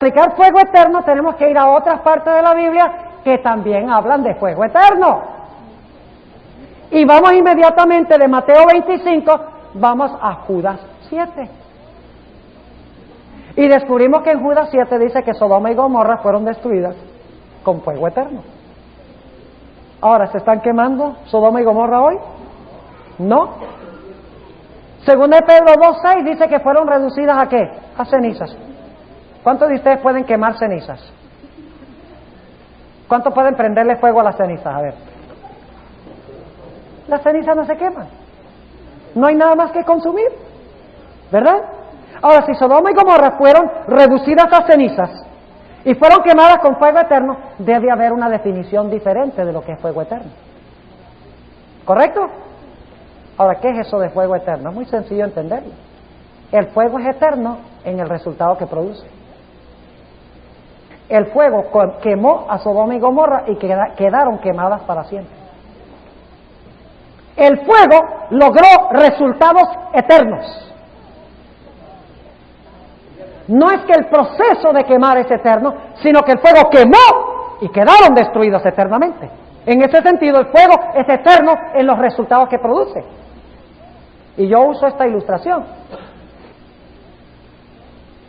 explicar fuego eterno tenemos que ir a otras partes de la Biblia que también hablan de fuego eterno. Y vamos inmediatamente de Mateo 25, vamos a Judas 7. Y descubrimos que en Judas 7 dice que Sodoma y Gomorra fueron destruidas con fuego eterno. Ahora, ¿se están quemando Sodoma y Gomorra hoy? No. Según de Pedro 2:6 dice que fueron reducidas ¿a qué? A cenizas. ¿Cuántos de ustedes pueden quemar cenizas? ¿Cuántos pueden prenderle fuego a las cenizas? A ver. Las cenizas no se queman. No hay nada más que consumir. ¿Verdad? Ahora, si Sodoma y Gomorra fueron reducidas a cenizas y fueron quemadas con fuego eterno, debe haber una definición diferente de lo que es fuego eterno. ¿Correcto? Ahora, ¿qué es eso de fuego eterno? Es muy sencillo entenderlo. El fuego es eterno en el resultado que produce. El fuego quemó a Sodoma y Gomorra y quedaron quemadas para siempre. El fuego logró resultados eternos. No es que el proceso de quemar es eterno, sino que el fuego quemó y quedaron destruidos eternamente. En ese sentido, el fuego es eterno en los resultados que produce. Y yo uso esta ilustración.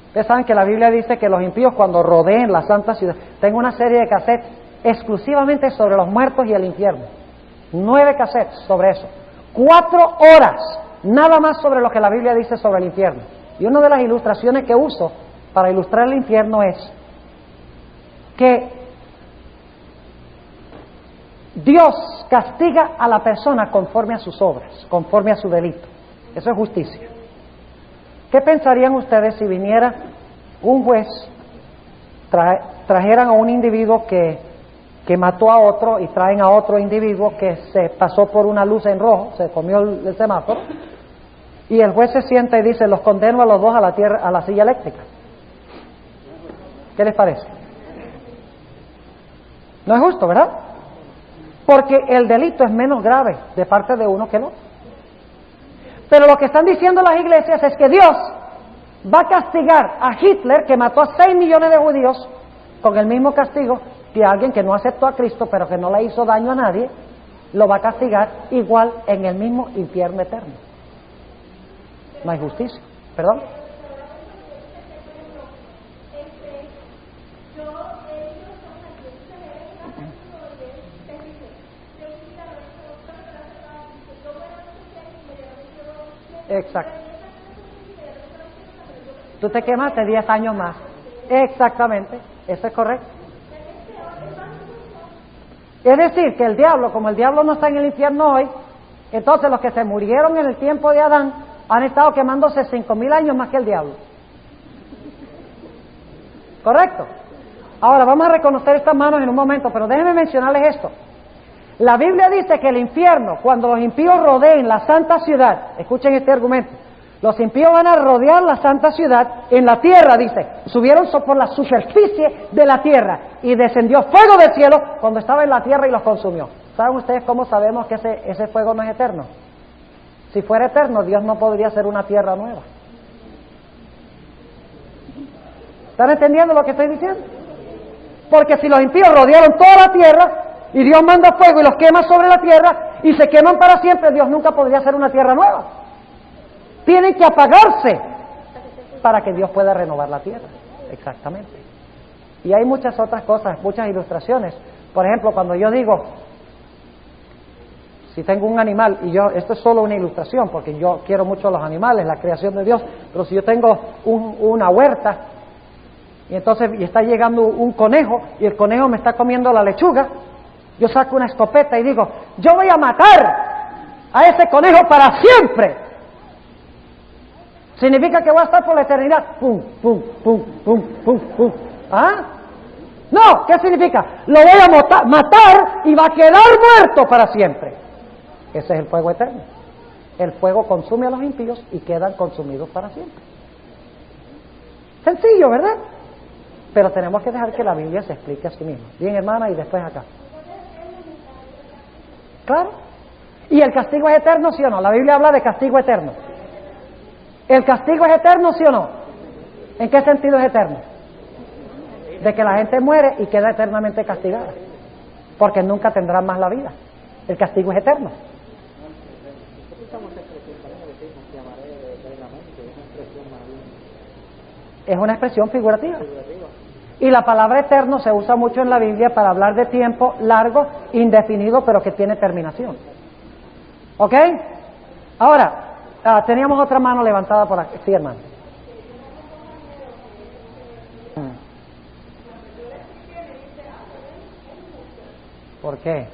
Ustedes saben que la Biblia dice que los impíos cuando rodeen la santa ciudad, tengo una serie de cassettes exclusivamente sobre los muertos y el infierno. 9 cassettes sobre eso. 4 horas, nada más sobre lo que la Biblia dice sobre el infierno. Y una de las ilustraciones que uso para ilustrar el infierno es que Dios castiga a la persona conforme a sus obras, conforme a su delito. Eso es justicia. ¿Qué pensarían ustedes si viniera un juez, trajeran a un individuo que mató a otro y traen a otro individuo que se pasó por una luz en rojo, se comió el semáforo, y el juez se sienta y dice, los condeno a los dos a la silla eléctrica? ¿Qué les parece? No es justo, ¿verdad? Porque el delito es menos grave de parte de uno que el otro. Pero lo que están diciendo las iglesias es que Dios va a castigar a Hitler, que mató a 6 millones de judíos, con el mismo castigo que alguien que no aceptó a Cristo, pero que no le hizo daño a nadie, lo va a castigar igual en el mismo infierno eterno. No hay justicia. ¿Perdón? Exacto. Tú te quemaste 10 años más. Exactamente. Eso es correcto. Es decir, que el diablo, como el diablo no está en el infierno hoy, entonces los que se murieron en el tiempo de Adán han estado quemándose 5,000 años más que el diablo. ¿Correcto? Ahora vamos a reconocer estas manos en un momento, pero déjenme mencionarles esto. La Biblia dice que el infierno, cuando los impíos rodeen la santa ciudad, escuchen este argumento, los impíos van a rodear la santa ciudad en la tierra, dice, subieron por la superficie de la tierra y descendió fuego del cielo cuando estaba en la tierra y los consumió. ¿Saben ustedes cómo sabemos que ese fuego no es eterno? Si fuera eterno, Dios no podría hacer una tierra nueva. ¿Están entendiendo lo que estoy diciendo? Porque si los impíos rodearon toda la tierra y Dios manda fuego y los quema sobre la tierra y se queman para siempre, Dios nunca podría hacer una tierra nueva. Tienen que apagarse para que Dios pueda renovar la tierra. Exactamente. Y hay muchas otras cosas, muchas ilustraciones. Por ejemplo, cuando yo digo, si tengo un animal, y esto es solo una ilustración, porque yo quiero mucho a los animales, la creación de Dios, pero si yo tengo una huerta, y entonces está llegando un conejo, y el conejo me está comiendo la lechuga, yo saco una escopeta y digo, yo voy a matar a ese conejo para siempre. Significa que voy a estar por la eternidad. Pum, pum, pum, pum, pum, pum. ¿Ah? No, ¿qué significa? Lo voy a matar y va a quedar muerto para siempre. Ese es el fuego eterno. El fuego consume a los impíos y quedan consumidos para siempre. Sencillo, ¿verdad? Pero tenemos que dejar que la Biblia se explique a sí misma. Bien, hermana, y después acá. ¿Claro? ¿Y el castigo es eterno, sí o no? La Biblia habla de castigo eterno. ¿El castigo es eterno, sí o no? ¿En qué sentido es eterno? de que la gente muere y queda eternamente castigada, porque nunca tendrán más la vida. El castigo es eterno. Es una expresión figurativa. Y la palabra eterno se usa mucho en la Biblia para hablar de tiempo largo, indefinido, pero que tiene terminación. ¿Ok? Ahora, teníamos otra mano levantada por aquí. Sí, hermano. ¿Por qué?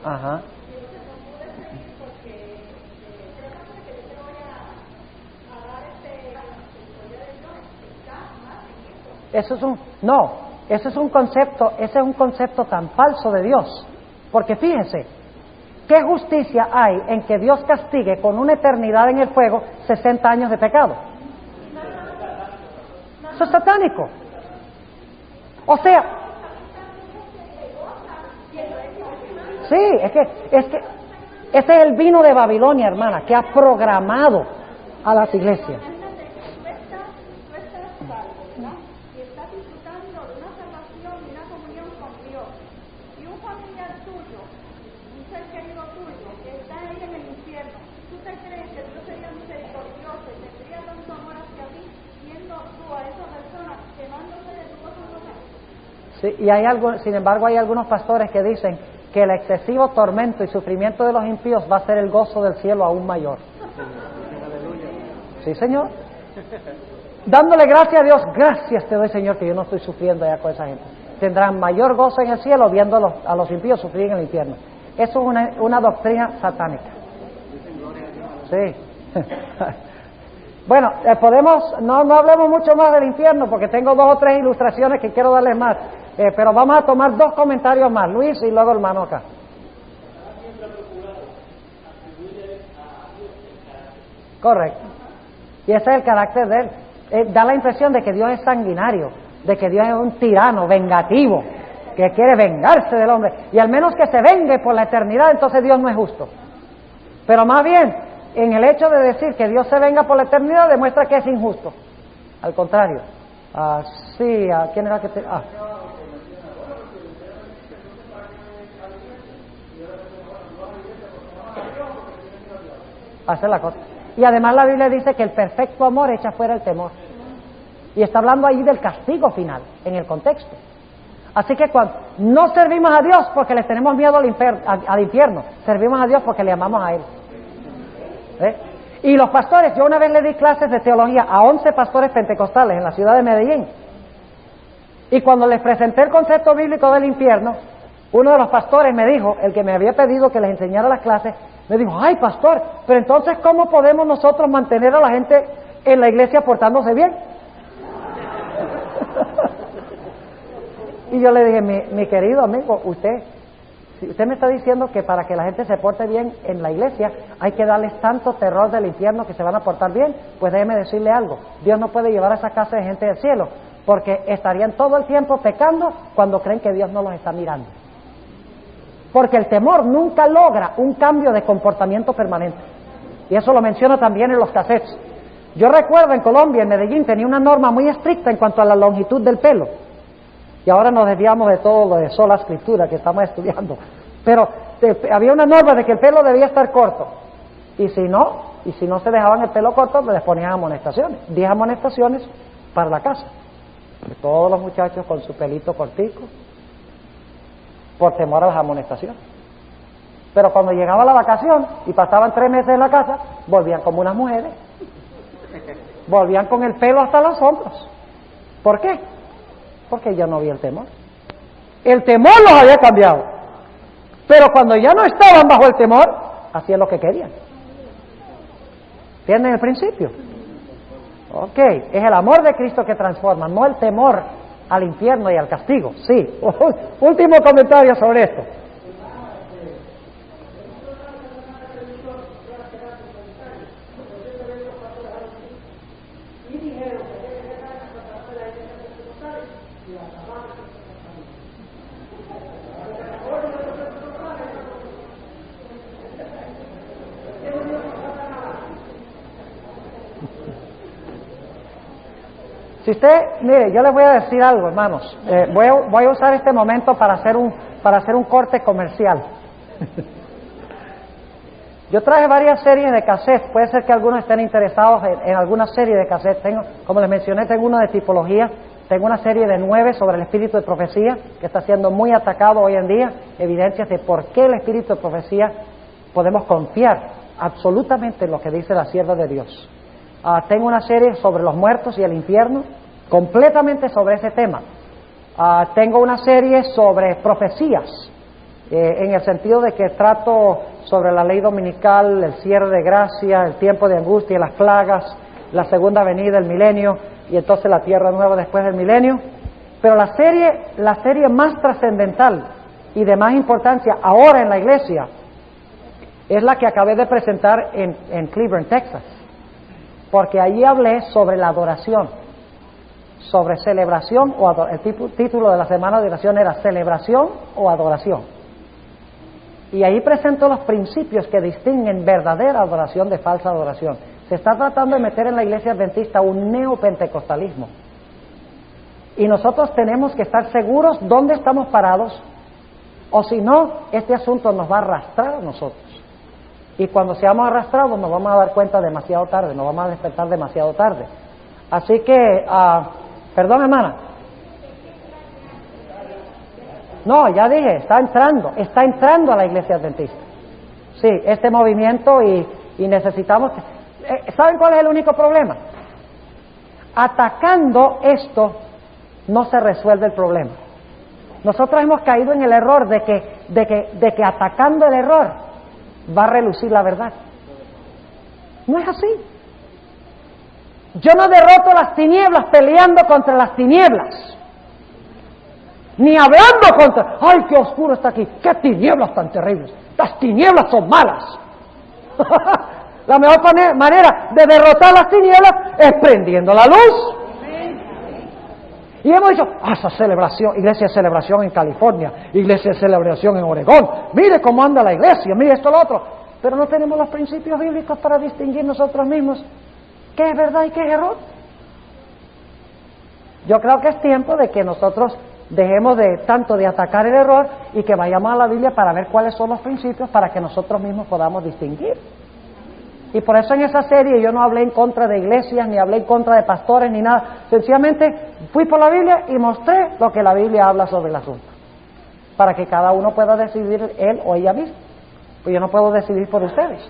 Ajá. Eso es un concepto tan falso de Dios, porque fíjense, ¿qué justicia hay en que Dios castigue con una eternidad en el fuego 60 años de pecado? Eso es satánico. O sea, sí, es que ese es el vino de Babilonia, hermana, que ha programado a las iglesias. Sí, y sin embargo hay algunos pastores que dicen que el excesivo tormento y sufrimiento de los impíos va a ser el gozo del cielo aún mayor. Sí, Señor. Dándole gracias a Dios, gracias te doy, Señor, que yo no estoy sufriendo allá con esa gente. Tendrán mayor gozo en el cielo viendo a los impíos sufrir en el infierno. Eso es una doctrina satánica. Sí. Bueno, no hablemos mucho más del infierno porque tengo 2 o 3 ilustraciones que quiero darles más, pero vamos a tomar 2 comentarios más, Luis y luego el hermano acá. Correcto. Y ese es el carácter de él. Da la impresión de que Dios es sanguinario, de que Dios es un tirano, vengativo, que quiere vengarse del hombre. Y al menos que se vengue por la eternidad, entonces Dios no es justo. Pero más bien, en el hecho de decir que Dios se venga por la eternidad, demuestra que es injusto. Al contrario. ¿Quién era que te...? Hacer la cosa. Y además la Biblia dice que el perfecto amor echa fuera el temor. Y está hablando ahí del castigo final, en el contexto. Así que cuando no servimos a Dios porque les tenemos miedo al infierno, servimos a Dios porque le amamos a Él. Y los pastores, yo una vez le di clases de teología a 11 pastores pentecostales en la ciudad de Medellín. Y cuando les presenté el concepto bíblico del infierno, uno de los pastores me dijo, el que me había pedido que les enseñara las clases, me dijo, ay pastor, pero entonces ¿cómo podemos nosotros mantener a la gente en la iglesia portándose bien? Y yo le dije, mi querido amigo, si usted me está diciendo que para que la gente se porte bien en la iglesia hay que darles tanto terror del infierno que se van a portar bien, pues déjeme decirle algo, Dios no puede llevar a esa casa de gente del cielo, porque estarían todo el tiempo pecando cuando creen que Dios no los está mirando. Porque el temor nunca logra un cambio de comportamiento permanente. Y eso lo menciona también en los cassettes. Yo recuerdo en Colombia, en Medellín, tenía una norma muy estricta en cuanto a la longitud del pelo. Y ahora nos desviamos de todo lo de sola escritura que estamos estudiando. Pero había una norma de que el pelo debía estar corto. Y si no se dejaban el pelo corto, les ponían amonestaciones. 10 amonestaciones para la casa. De todos los muchachos con su pelito cortico, por temor a las amonestaciones. Pero cuando llegaba la vacación y pasaban 3 meses en la casa, volvían como unas mujeres. Volvían con el pelo hasta los hombros. ¿Por qué? Porque ya no había el temor. El temor los había cambiado. Pero cuando ya no estaban bajo el temor, hacían lo que querían. ¿Entienden el principio? Ok, es el amor de Cristo que transforma, no el temor al infierno y al castigo. Sí, último comentario sobre esto. Si usted, mire, yo les voy a decir algo, hermanos. Voy a usar este momento para hacer un corte comercial. Yo traje varias series de cassette. Puede ser que algunos estén interesados en alguna serie de cassette. Como les mencioné, tengo una de tipología. Tengo una serie de 9 sobre el espíritu de profecía, que está siendo muy atacado hoy en día. Evidencias de por qué el espíritu de profecía podemos confiar absolutamente en lo que dice la sierva de Dios. Tengo una serie sobre los muertos y el infierno, completamente sobre ese tema. Tengo una serie sobre profecías, en el sentido de que trato sobre la ley dominical, el cierre de gracia, el tiempo de angustia, las plagas, la segunda venida, el milenio, y entonces la tierra nueva después del milenio. Pero la serie más trascendental y de más importancia ahora en la iglesia es la que acabé de presentar en Cleveland, Texas. Porque allí hablé sobre la adoración, sobre celebración o el título de la semana de oración era celebración o adoración. Y ahí presento los principios que distinguen verdadera adoración de falsa adoración. Se está tratando de meter en la iglesia adventista un neopentecostalismo. Y nosotros tenemos que estar seguros dónde estamos parados, o si no, este asunto nos va a arrastrar a nosotros. Y cuando seamos arrastrados nos vamos a dar cuenta demasiado tarde, nos vamos a despertar demasiado tarde. Así que, perdón hermana. No, ya dije, está entrando a la iglesia adventista. Sí, este movimiento y necesitamos... ¿Saben cuál es el único problema? Atacando esto no se resuelve el problema. Nosotros hemos caído en el error de que atacando el error va a relucir la verdad. No es así. Yo no derroto las tinieblas peleando contra las tinieblas, ni hablando contra, ¡ay, qué oscuro está aquí! ¡Qué tinieblas tan terribles! Las tinieblas son malas. La mejor manera de derrotar las tinieblas es prendiendo la luz. Y hemos dicho, esa celebración, iglesia de celebración en California, iglesia de celebración en Oregón, mire cómo anda la iglesia, mire esto, lo otro. Pero no tenemos los principios bíblicos para distinguir nosotros mismos qué es verdad y qué es error. Yo creo que es tiempo de que nosotros dejemos tanto de atacar el error y que vayamos a la Biblia para ver cuáles son los principios para que nosotros mismos podamos distinguir. Y por eso en esa serie yo no hablé en contra de iglesias, ni hablé en contra de pastores, ni nada. Sencillamente fui por la Biblia y mostré lo que la Biblia habla sobre el asunto, para que cada uno pueda decidir él o ella misma. Pues yo no puedo decidir por ustedes.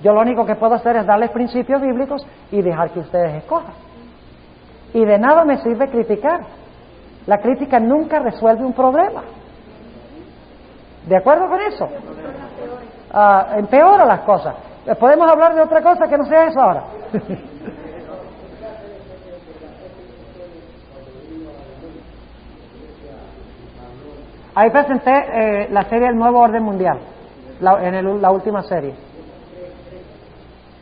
Yo lo único que puedo hacer es darles principios bíblicos y dejar que ustedes escojan. Y de nada me sirve criticar. La crítica nunca resuelve un problema. ¿De acuerdo con eso? Empeora las cosas. ¿Podemos hablar de otra cosa que no sea eso ahora? Ahí presenté la serie El Nuevo Orden Mundial, la última serie.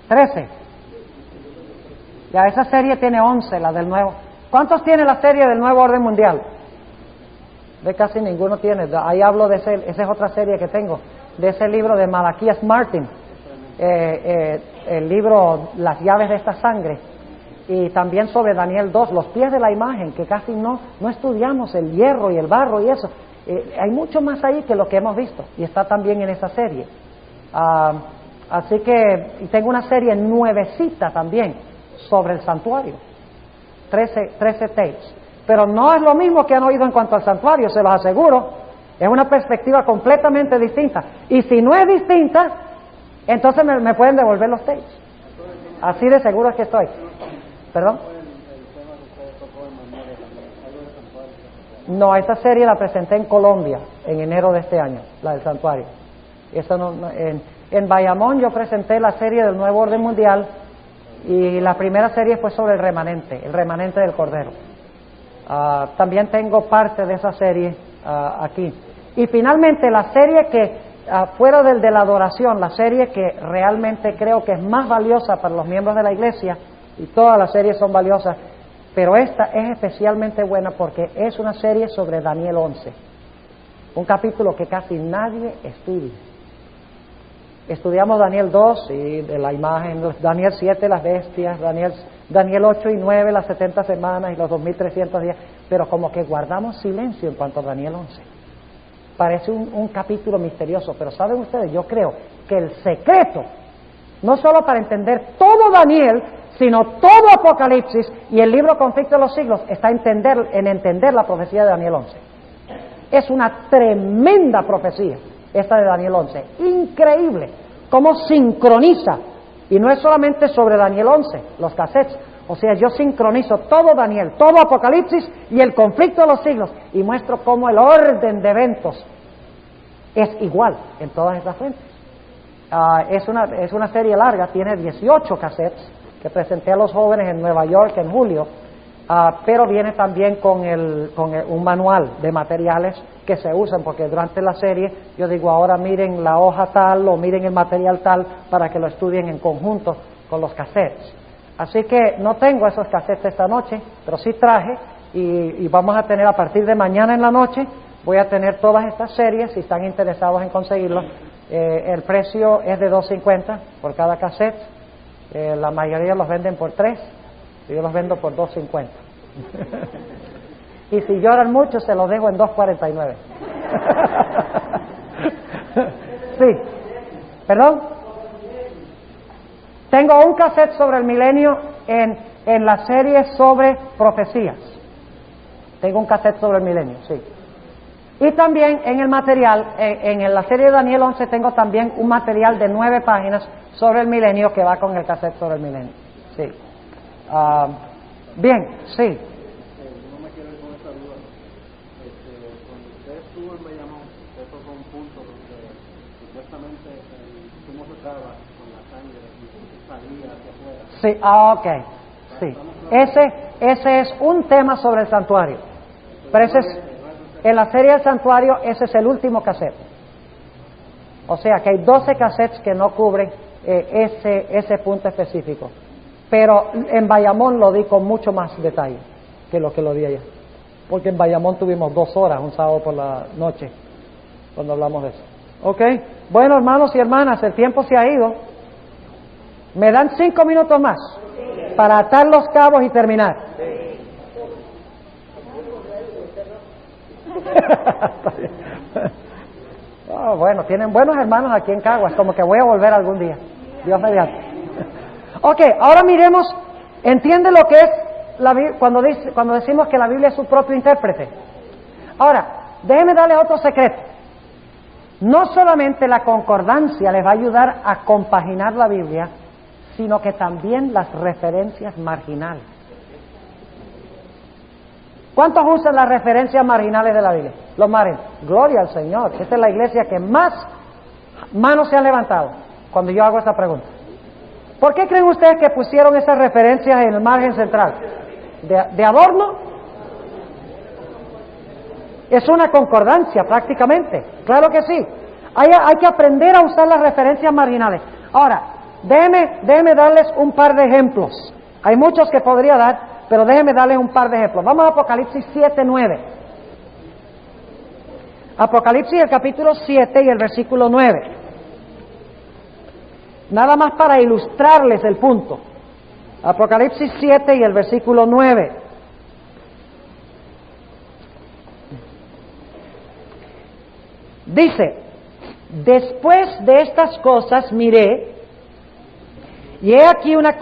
13. Ya esa serie tiene 11, la del nuevo. ¿Cuántos tiene la serie del Nuevo Orden Mundial? De casi ninguno tiene. Ahí hablo de esa es otra serie que tengo, de ese libro de Malaquías Martin. El libro Las llaves de esta sangre, y también sobre Daniel 2, los pies de la imagen, que casi no estudiamos, el hierro y el barro y eso. Hay mucho más ahí que lo que hemos visto, y está también en esa serie. Así que tengo una serie nuevecita también sobre el santuario, 13 tapes, pero no es lo mismo que han oído en cuanto al santuario, se los aseguro. Es una perspectiva completamente distinta, y si no es distinta, entonces me pueden devolver los tapes. Así de seguro es que estoy. ¿Perdón? No, esa serie la presenté en Colombia en enero de este año, la del santuario. Eso en Bayamón yo presenté la serie del Nuevo Orden Mundial, y la primera serie fue sobre el remanente del Cordero. También tengo parte de esa serie aquí. Y finalmente la serie que fuera del de la adoración, la serie que realmente creo que es más valiosa para los miembros de la iglesia, y todas las series son valiosas, pero esta es especialmente buena porque es una serie sobre Daniel 11, un capítulo que casi nadie estudia. Estudiamos Daniel 2 y de la imagen, Daniel 7 las bestias, Daniel Daniel 8 y 9, las 70 semanas y los 2300 días, pero como que guardamos silencio en cuanto a Daniel 11. Parece un capítulo misterioso, pero ¿saben ustedes? Yo creo que el secreto, no solo para entender todo Daniel, sino todo Apocalipsis y el libro Conflicto de los Siglos, está en entender la profecía de Daniel 11. Es una tremenda profecía esta de Daniel 11, increíble, cómo sincroniza, y no es solamente sobre Daniel 11, los cassettes, o sea, yo sincronizo todo Daniel, todo Apocalipsis y el conflicto de los siglos, y muestro cómo el orden de eventos es igual en todas estas fuentes. Es una serie larga, tiene 18 cassettes que presenté a los jóvenes en Nueva York en julio, pero viene también con un manual de materiales que se usan, porque durante la serie yo digo, ahora miren la hoja tal o miren el material tal para que lo estudien en conjunto con los cassettes. Así que no tengo esos cassettes esta noche, pero sí traje y vamos a tener a partir de mañana en la noche, voy a tener todas estas series, si están interesados en conseguirlos. El precio es de $2.50 por cada cassette, la mayoría los venden por 3, y yo los vendo por $2.50. Y si lloran mucho se los dejo en $2.49. Sí, ¿perdón? Tengo un cassette sobre el milenio en la serie sobre profecías. Tengo un cassette sobre el milenio, sí. Y también en el material, en la serie de Daniel 11 tengo también un material de 9 páginas sobre el milenio que va con el cassette sobre el milenio. Sí. Bien, sí. No me quiero ir con esa duda. Cuando usted estuvo en Bayamón, usted tocó un punto donde supuestamente el zumo se traba con la sangre y salía hacia afuera. Sí, ok. Sí. Ese es un tema sobre el santuario. Pero en la serie del santuario, ese es el último cassette. O sea que hay 12 cassettes que no cubren ese punto específico. Pero en Bayamón lo di con mucho más detalle que lo di allá. Porque en Bayamón tuvimos 2 horas, un sábado por la noche, cuando hablamos de eso. ¿Ok? Bueno, hermanos y hermanas, el tiempo se ha ido. ¿Me dan 5 minutos más para atar los cabos y terminar? Oh, bueno, tienen buenos hermanos aquí en Caguas, como que voy a volver algún día. Dios mediante. Ok, ahora miremos, ¿entiende lo que es cuando decimos que la Biblia es su propio intérprete? Ahora, déjenme darles otro secreto. No solamente la concordancia les va a ayudar a compaginar la Biblia, sino que también las referencias marginales. ¿Cuántos usan las referencias marginales de la Biblia? Los mares. Gloria al Señor. Esta es la iglesia que más manos se han levantado cuando yo hago esta pregunta. ¿Por qué creen ustedes que pusieron esas referencias en el margen central? ¿De adorno? Es una concordancia prácticamente. Claro que sí. Hay que aprender a usar las referencias marginales. Ahora, déjenme darles un par de ejemplos. Hay muchos que podría dar, pero déjenme darles un par de ejemplos. Vamos a Apocalipsis 7:9. Apocalipsis, el capítulo 7 y el versículo 9. Nada más para ilustrarles el punto. Apocalipsis 7 y el versículo 9. Dice, después de estas cosas miré, y he aquí una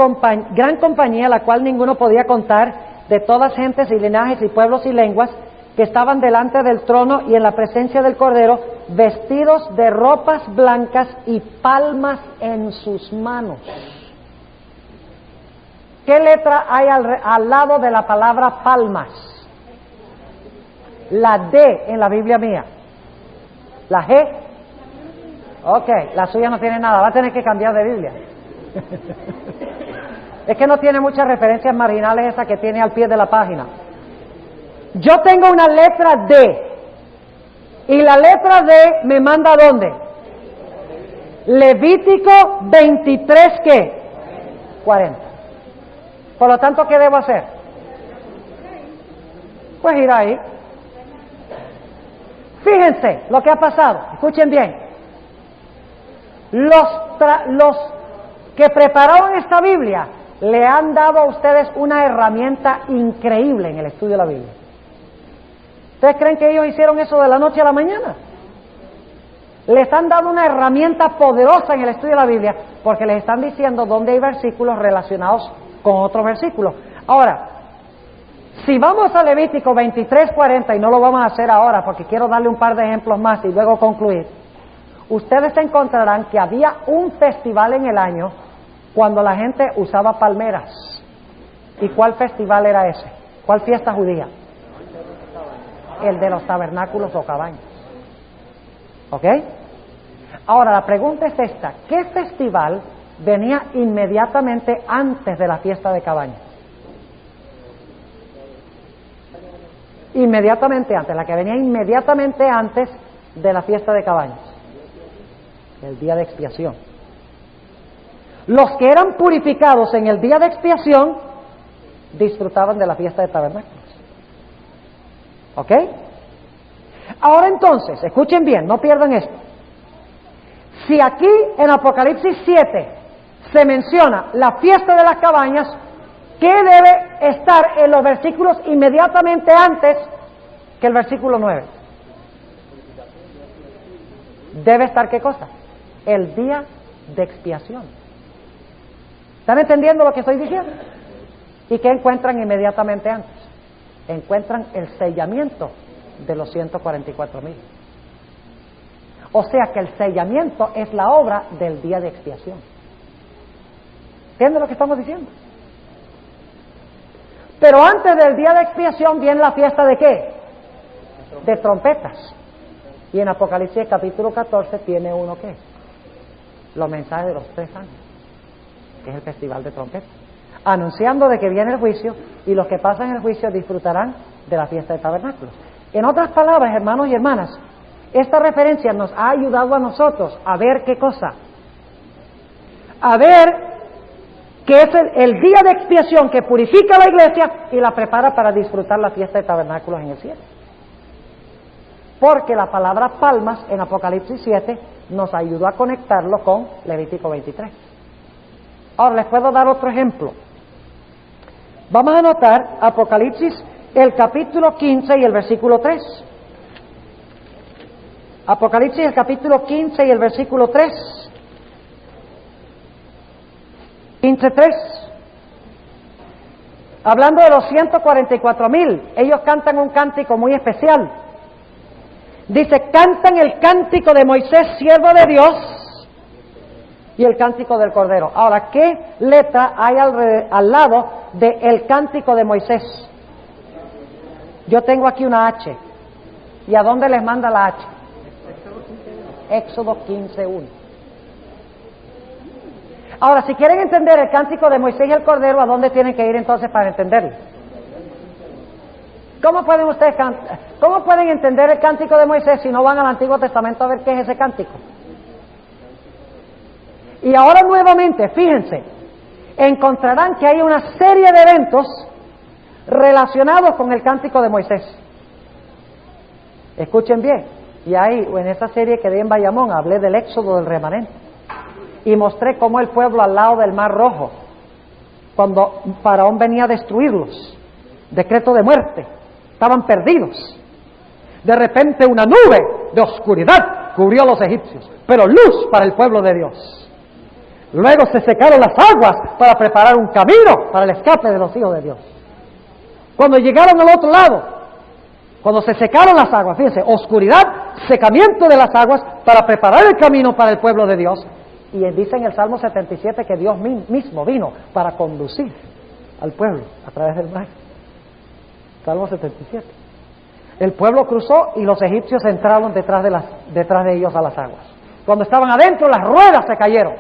gran compañía, la cual ninguno podía contar, de todas gentes y linajes y pueblos y lenguas, que estaban delante del trono y en la presencia del Cordero, vestidos de ropas blancas y palmas en sus manos. ¿Qué letra hay al lado de la palabra palmas? La D en la Biblia mía. ¿La G? Ok, la suya no tiene nada, va a tener que cambiar de Biblia. Es que no tiene muchas referencias marginales esa que tiene al pie de la página. Yo tengo una letra D, y la letra D me manda ¿a dónde? Levítico 23, ¿qué? 40. Por lo tanto, ¿qué debo hacer? Pues ir ahí. Fíjense lo que ha pasado, escuchen bien. Los que prepararon esta Biblia le han dado a ustedes una herramienta increíble en el estudio de la Biblia. ¿Ustedes creen que ellos hicieron eso de la noche a la mañana? Les han dado una herramienta poderosa en el estudio de la Biblia porque les están diciendo dónde hay versículos relacionados con otros versículos. Ahora, si vamos a Levítico 23:40, y no lo vamos a hacer ahora porque quiero darle un par de ejemplos más y luego concluir, ustedes encontrarán que había un festival en el año cuando la gente usaba palmeras. ¿Y cuál festival era ese? ¿Cuál fiesta judía? El de los tabernáculos o cabañas. ¿Ok? Ahora la pregunta es esta: ¿qué festival venía inmediatamente antes de la fiesta de cabañas? Inmediatamente antes, la que venía inmediatamente antes de la fiesta de cabañas, el día de expiación. Los que eran purificados en el día de expiación disfrutaban de la fiesta de tabernáculos. ¿Ok? Ahora entonces, escuchen bien, no pierdan esto. Si aquí en Apocalipsis 7 se menciona la fiesta de las cabañas, ¿qué debe estar en los versículos inmediatamente antes que el versículo 9? Debe estar, ¿qué cosa? El día de expiación. ¿Están entendiendo lo que estoy diciendo? ¿Y qué encuentran inmediatamente antes? Encuentran el sellamiento de los 144,000. O sea que el sellamiento es la obra del día de expiación. ¿Entienden lo que estamos diciendo? Pero antes del día de expiación viene la fiesta ¿de qué? De trompetas. Y en Apocalipsis capítulo 14 tiene uno ¿qué? Los mensajes de los 3 años, que es el festival de trompetas, anunciando de que viene el juicio y los que pasan el juicio disfrutarán de la fiesta de tabernáculos. En otras palabras, hermanos y hermanas, esta referencia nos ha ayudado a nosotros a ver qué cosa, a ver que es el día de expiación que purifica a la iglesia y la prepara para disfrutar la fiesta de tabernáculos en el cielo. Porque la palabra palmas en Apocalipsis 7 nos ayudó a conectarlo con Levítico 23. Ahora les puedo dar otro ejemplo. Vamos a anotar Apocalipsis el capítulo 15 y el versículo 3. Apocalipsis el capítulo 15 y el versículo 3. 15:3. Hablando de los 144,000, ellos cantan un cántico muy especial. Dice, cantan el cántico de Moisés, siervo de Dios, y el cántico del Cordero. Ahora, ¿qué letra hay al lado del cántico de Moisés? Yo tengo aquí una H. ¿Y a dónde les manda la H? Éxodo 15:1. Ahora, si quieren entender el cántico de Moisés y el Cordero, ¿a dónde tienen que ir entonces para entenderlo? ¿Cómo pueden entender el cántico de Moisés si no van al Antiguo Testamento a ver qué es ese cántico? Y ahora nuevamente, fíjense, encontrarán que hay una serie de eventos relacionados con el cántico de Moisés. Escuchen bien, y ahí en esa serie que di en Bayamón hablé del éxodo del remanente y mostré cómo el pueblo al lado del Mar Rojo, cuando Faraón venía a destruirlos, decreto de muerte, estaban perdidos. De repente una nube de oscuridad cubrió a los egipcios, pero luz para el pueblo de Dios. Luego se secaron las aguas para preparar un camino para el escape de los hijos de Dios. Cuando llegaron al otro lado, cuando se secaron las aguas, fíjense, oscuridad, secamiento de las aguas para preparar el camino para el pueblo de Dios. Y dice en el Salmo 77 que Dios mismo vino para conducir al pueblo a través del mar. Salmo 77. El pueblo cruzó y los egipcios entraron detrás de ellos a las aguas. Cuando estaban adentro, las ruedas se cayeron.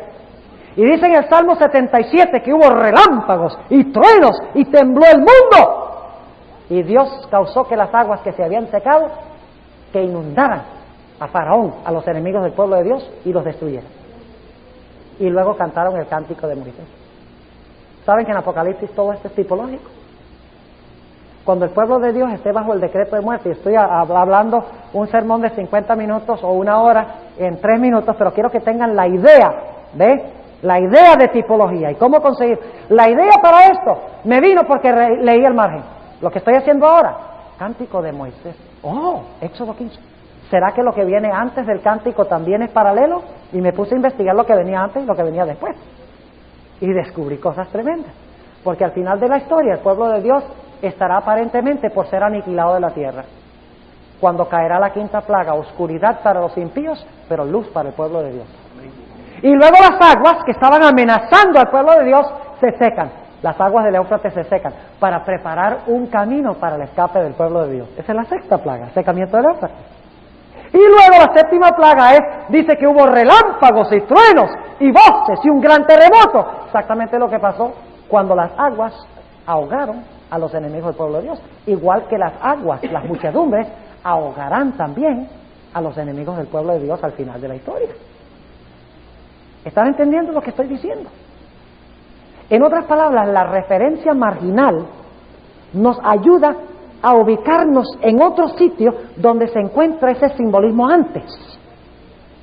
Y dice en el Salmo 77 que hubo relámpagos y truenos y tembló el mundo. Y Dios causó que las aguas que se habían secado, que inundaran a Faraón, a los enemigos del pueblo de Dios, y los destruyeran. Y luego cantaron el cántico de Moisés. ¿Saben que en Apocalipsis todo esto es tipológico? Cuando el pueblo de Dios esté bajo el decreto de muerte, y estoy hablando un sermón de 50 minutos o 1 hora en 3 minutos, pero quiero que tengan la idea de La idea de tipología y cómo conseguir. La idea para esto me vino porque leí el margen. Lo que estoy haciendo ahora, Cántico de Moisés. Oh, Éxodo 15. ¿Será que lo que viene antes del cántico también es paralelo? Y me puse a investigar lo que venía antes y lo que venía después. Y descubrí cosas tremendas. Porque al final de la historia el pueblo de Dios estará aparentemente por ser aniquilado de la tierra. Cuando caerá la quinta plaga, oscuridad para los impíos, pero luz para el pueblo de Dios. Y luego las aguas que estaban amenazando al pueblo de Dios se secan. Las aguas del Éufrates se secan para preparar un camino para el escape del pueblo de Dios. Esa es la sexta plaga, secamiento del Éufrates. Y luego la séptima plaga dice que hubo relámpagos y truenos y voces y un gran terremoto. Exactamente lo que pasó cuando las aguas ahogaron a los enemigos del pueblo de Dios. Igual que las aguas, las muchedumbres, ahogarán también a los enemigos del pueblo de Dios al final de la historia. ¿Están entendiendo lo que estoy diciendo? En otras palabras, la referencia marginal nos ayuda a ubicarnos en otro sitio donde se encuentra ese simbolismo antes.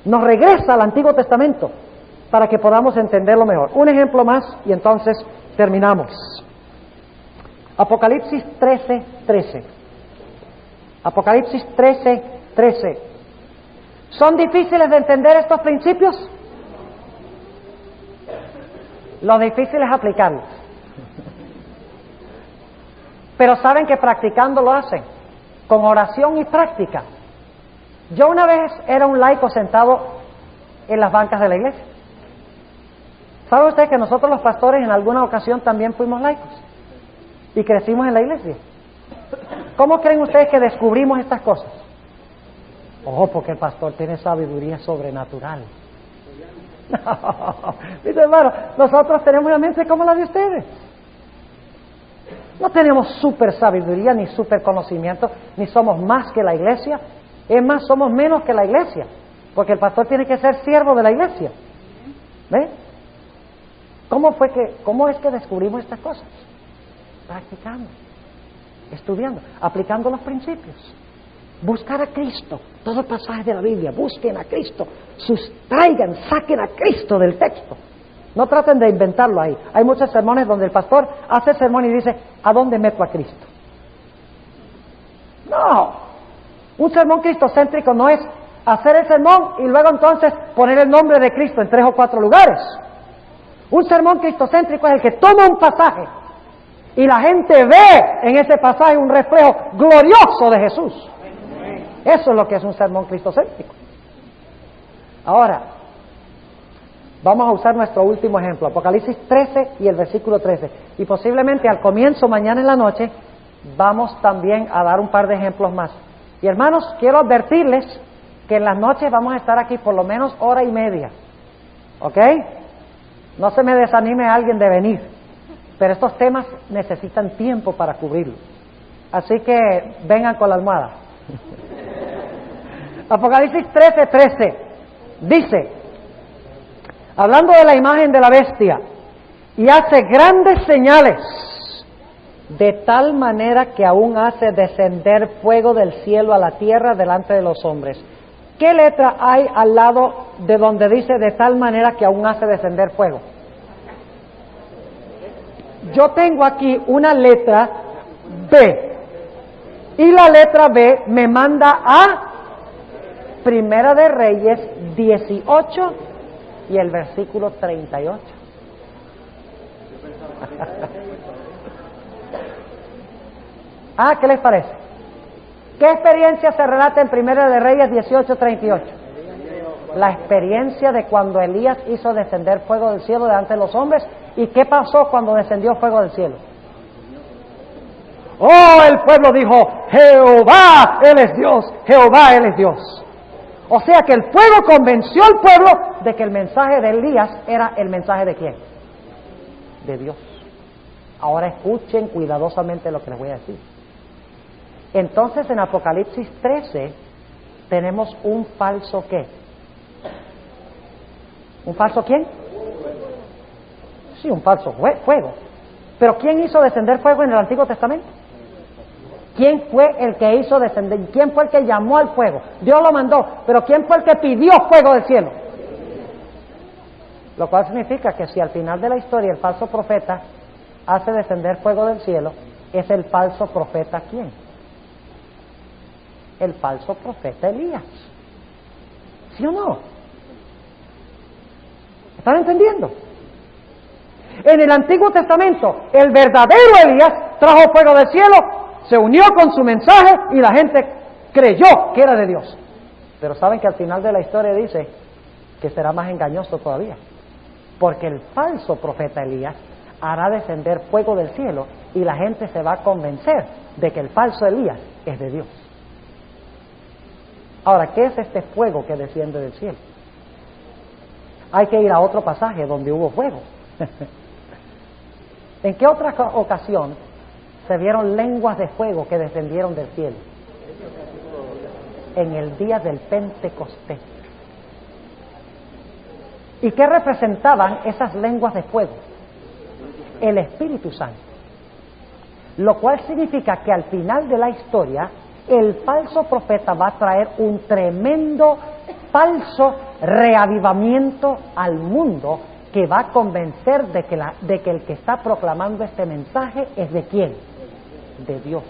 Nos regresa al Antiguo Testamento para que podamos entenderlo mejor. Un ejemplo más y entonces terminamos. Apocalipsis 13:13. Apocalipsis 13:13. ¿Son difíciles de entender estos principios? Lo difícil es aplicarlos. Pero saben que practicando lo hacen, con oración y práctica. Yo una vez era un laico sentado en las bancas de la iglesia. ¿Sabe usted que nosotros los pastores en alguna ocasión también fuimos laicos? Y crecimos en la iglesia. ¿Cómo creen ustedes que descubrimos estas cosas? Oh, porque el pastor tiene sabiduría sobrenatural. No, dice hermano, nosotros tenemos una mente como la de ustedes. No tenemos super sabiduría ni super conocimiento, ni somos más que la iglesia. Es más, somos menos que la iglesia, porque el pastor tiene que ser siervo de la iglesia. ¿Ve? ¿Cómo es que descubrimos estas cosas? Practicando, estudiando, aplicando los principios. Buscar a Cristo, todo el pasaje de la Biblia, busquen a Cristo, sustraigan, saquen a Cristo del texto. No traten de inventarlo ahí. Hay muchos sermones donde el pastor hace el sermón y dice, ¿a dónde meto a Cristo? No, un sermón cristocéntrico no es hacer el sermón y luego entonces poner el nombre de Cristo en 3 o 4 lugares. Un sermón cristocéntrico es el que toma un pasaje y la gente ve en ese pasaje un reflejo glorioso de Jesús. Eso es lo que es un sermón cristocéntrico. Ahora, vamos a usar nuestro último ejemplo, Apocalipsis 13 y el versículo 13. Y posiblemente al comienzo, mañana en la noche, vamos también a dar un par de ejemplos más. Y hermanos, quiero advertirles que en las noches vamos a estar aquí por lo menos 1 hora y media. ¿Ok? No se me desanime a alguien de venir. Pero estos temas necesitan tiempo para cubrirlos. Así que vengan con la almohada. Apocalipsis 13:13 dice, hablando de la imagen de la bestia, y hace grandes señales, de tal manera que aún hace descender fuego del cielo a la tierra delante de los hombres. ¿Qué letra hay al lado de donde dice de tal manera que aún hace descender fuego? Yo tengo aquí una letra B, y la letra B me manda a Primera de Reyes 18 y el versículo 38. ¿Qué les parece? ¿Qué experiencia se relata en Primera de Reyes 18:38? La experiencia de cuando Elías hizo descender fuego del cielo delante de los hombres. ¿Y qué pasó cuando descendió fuego del cielo? Oh, el pueblo dijo, Jehová, Él es Dios, Jehová, Él es Dios. O sea que el fuego convenció al pueblo de que el mensaje de Elías era el mensaje de ¿quién? De Dios. Ahora escuchen cuidadosamente lo que les voy a decir. Entonces en Apocalipsis 13 tenemos un falso ¿qué? ¿Un falso quién? Sí, un falso fuego. Pero ¿quién hizo descender fuego en el Antiguo Testamento? ¿Quién fue el que hizo descender? ¿Quién fue el que llamó al fuego? Dios lo mandó, pero ¿quién fue el que pidió fuego del cielo? Lo cual significa que si al final de la historia el falso profeta hace descender fuego del cielo, ¿es el falso profeta quién? El falso profeta Elías. ¿Sí o no? ¿Están entendiendo? En el Antiguo Testamento, el verdadero Elías trajo fuego del cielo, se unió con su mensaje y la gente creyó que era de Dios. Pero saben que al final de la historia dice que será más engañoso todavía, porque el falso profeta Elías hará descender fuego del cielo y la gente se va a convencer de que el falso Elías es de Dios. Ahora, ¿qué es este fuego que desciende del cielo? Hay que ir a otro pasaje donde hubo fuego. ¿En qué otra ocasión se vieron lenguas de fuego que descendieron del cielo? En el día del Pentecostés. ¿Y qué representaban esas lenguas de fuego? El Espíritu Santo. Lo cual significa que al final de la historia, el falso profeta va a traer un tremendo falso reavivamiento al mundo que va a convencer de que el que está proclamando este mensaje es de quién, de Dios.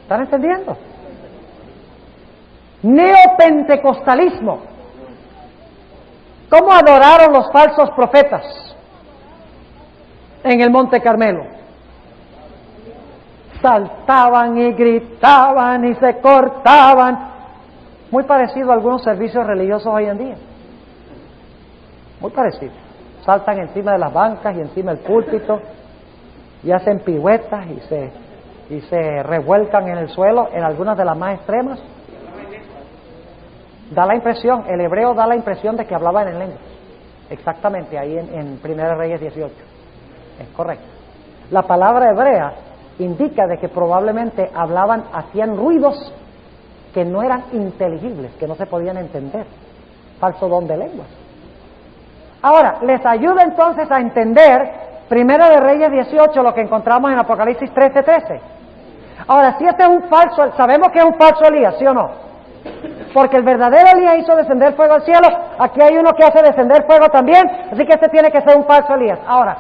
¿Están entendiendo? Neopentecostalismo. ¿Cómo adoraron los falsos profetas en el Monte Carmelo? Saltaban y gritaban y se cortaban. Muy parecido a algunos servicios religiosos hoy en día. Muy parecido. Saltan encima de las bancas y encima del púlpito y hacen piruetas y se revuelcan en el suelo, en algunas de las más extremas. Da la impresión, el hebreo da la impresión de que hablaban en lenguas. Exactamente, ahí en 1 Reyes 18. Es correcto. La palabra hebrea indica de que probablemente hacían ruidos que no eran inteligibles, que no se podían entender. Falso don de lenguas. Ahora, les ayuda entonces a entender 1 Reyes 18, lo que encontramos en Apocalipsis 13:13. Ahora, si este es un falso, sabemos que es un falso Elías, ¿sí o no? Porque el verdadero Elías hizo descender fuego al cielo, aquí hay uno que hace descender fuego también, así que este tiene que ser un falso Elías. Ahora,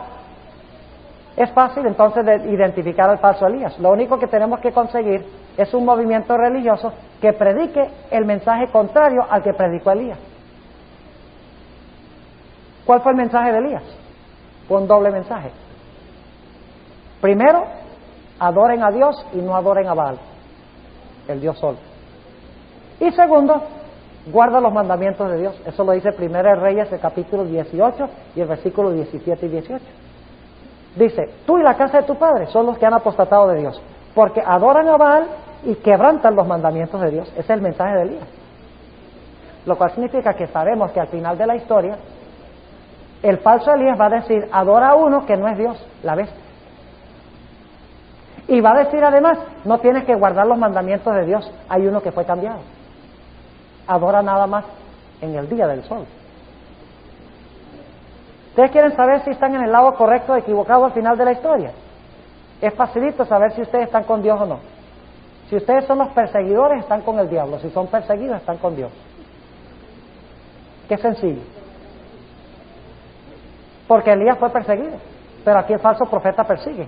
es fácil entonces de identificar al falso Elías. Lo único que tenemos que conseguir es un movimiento religioso que predique el mensaje contrario al que predicó Elías. ¿Cuál fue el mensaje de Elías? Fue un doble mensaje. Primero, adoren a Dios y no adoren a Baal, el Dios Sol. Y segundo, guarda los mandamientos de Dios. Eso lo dice 1 Reyes, el capítulo 18 y el versículo 17 y 18. Dice, tú y la casa de tu padre son los que han apostatado de Dios, porque adoran a Baal y quebrantan los mandamientos de Dios. Ese es el mensaje de Elías. Lo cual significa que sabemos que al final de la historia, el falso Elías va a decir, adora a uno que no es Dios, la bestia. Y va a decir además, no tienes que guardar los mandamientos de Dios, hay uno que fue cambiado. Adora nada más en el día del sol. ¿Ustedes quieren saber si están en el lado correcto o equivocado al final de la historia? Es facilito saber si ustedes están con Dios o no. Si ustedes son los perseguidores, están con el diablo. Si son perseguidos, están con Dios. Qué sencillo. Porque Elías fue perseguido, pero aquí el falso profeta persigue.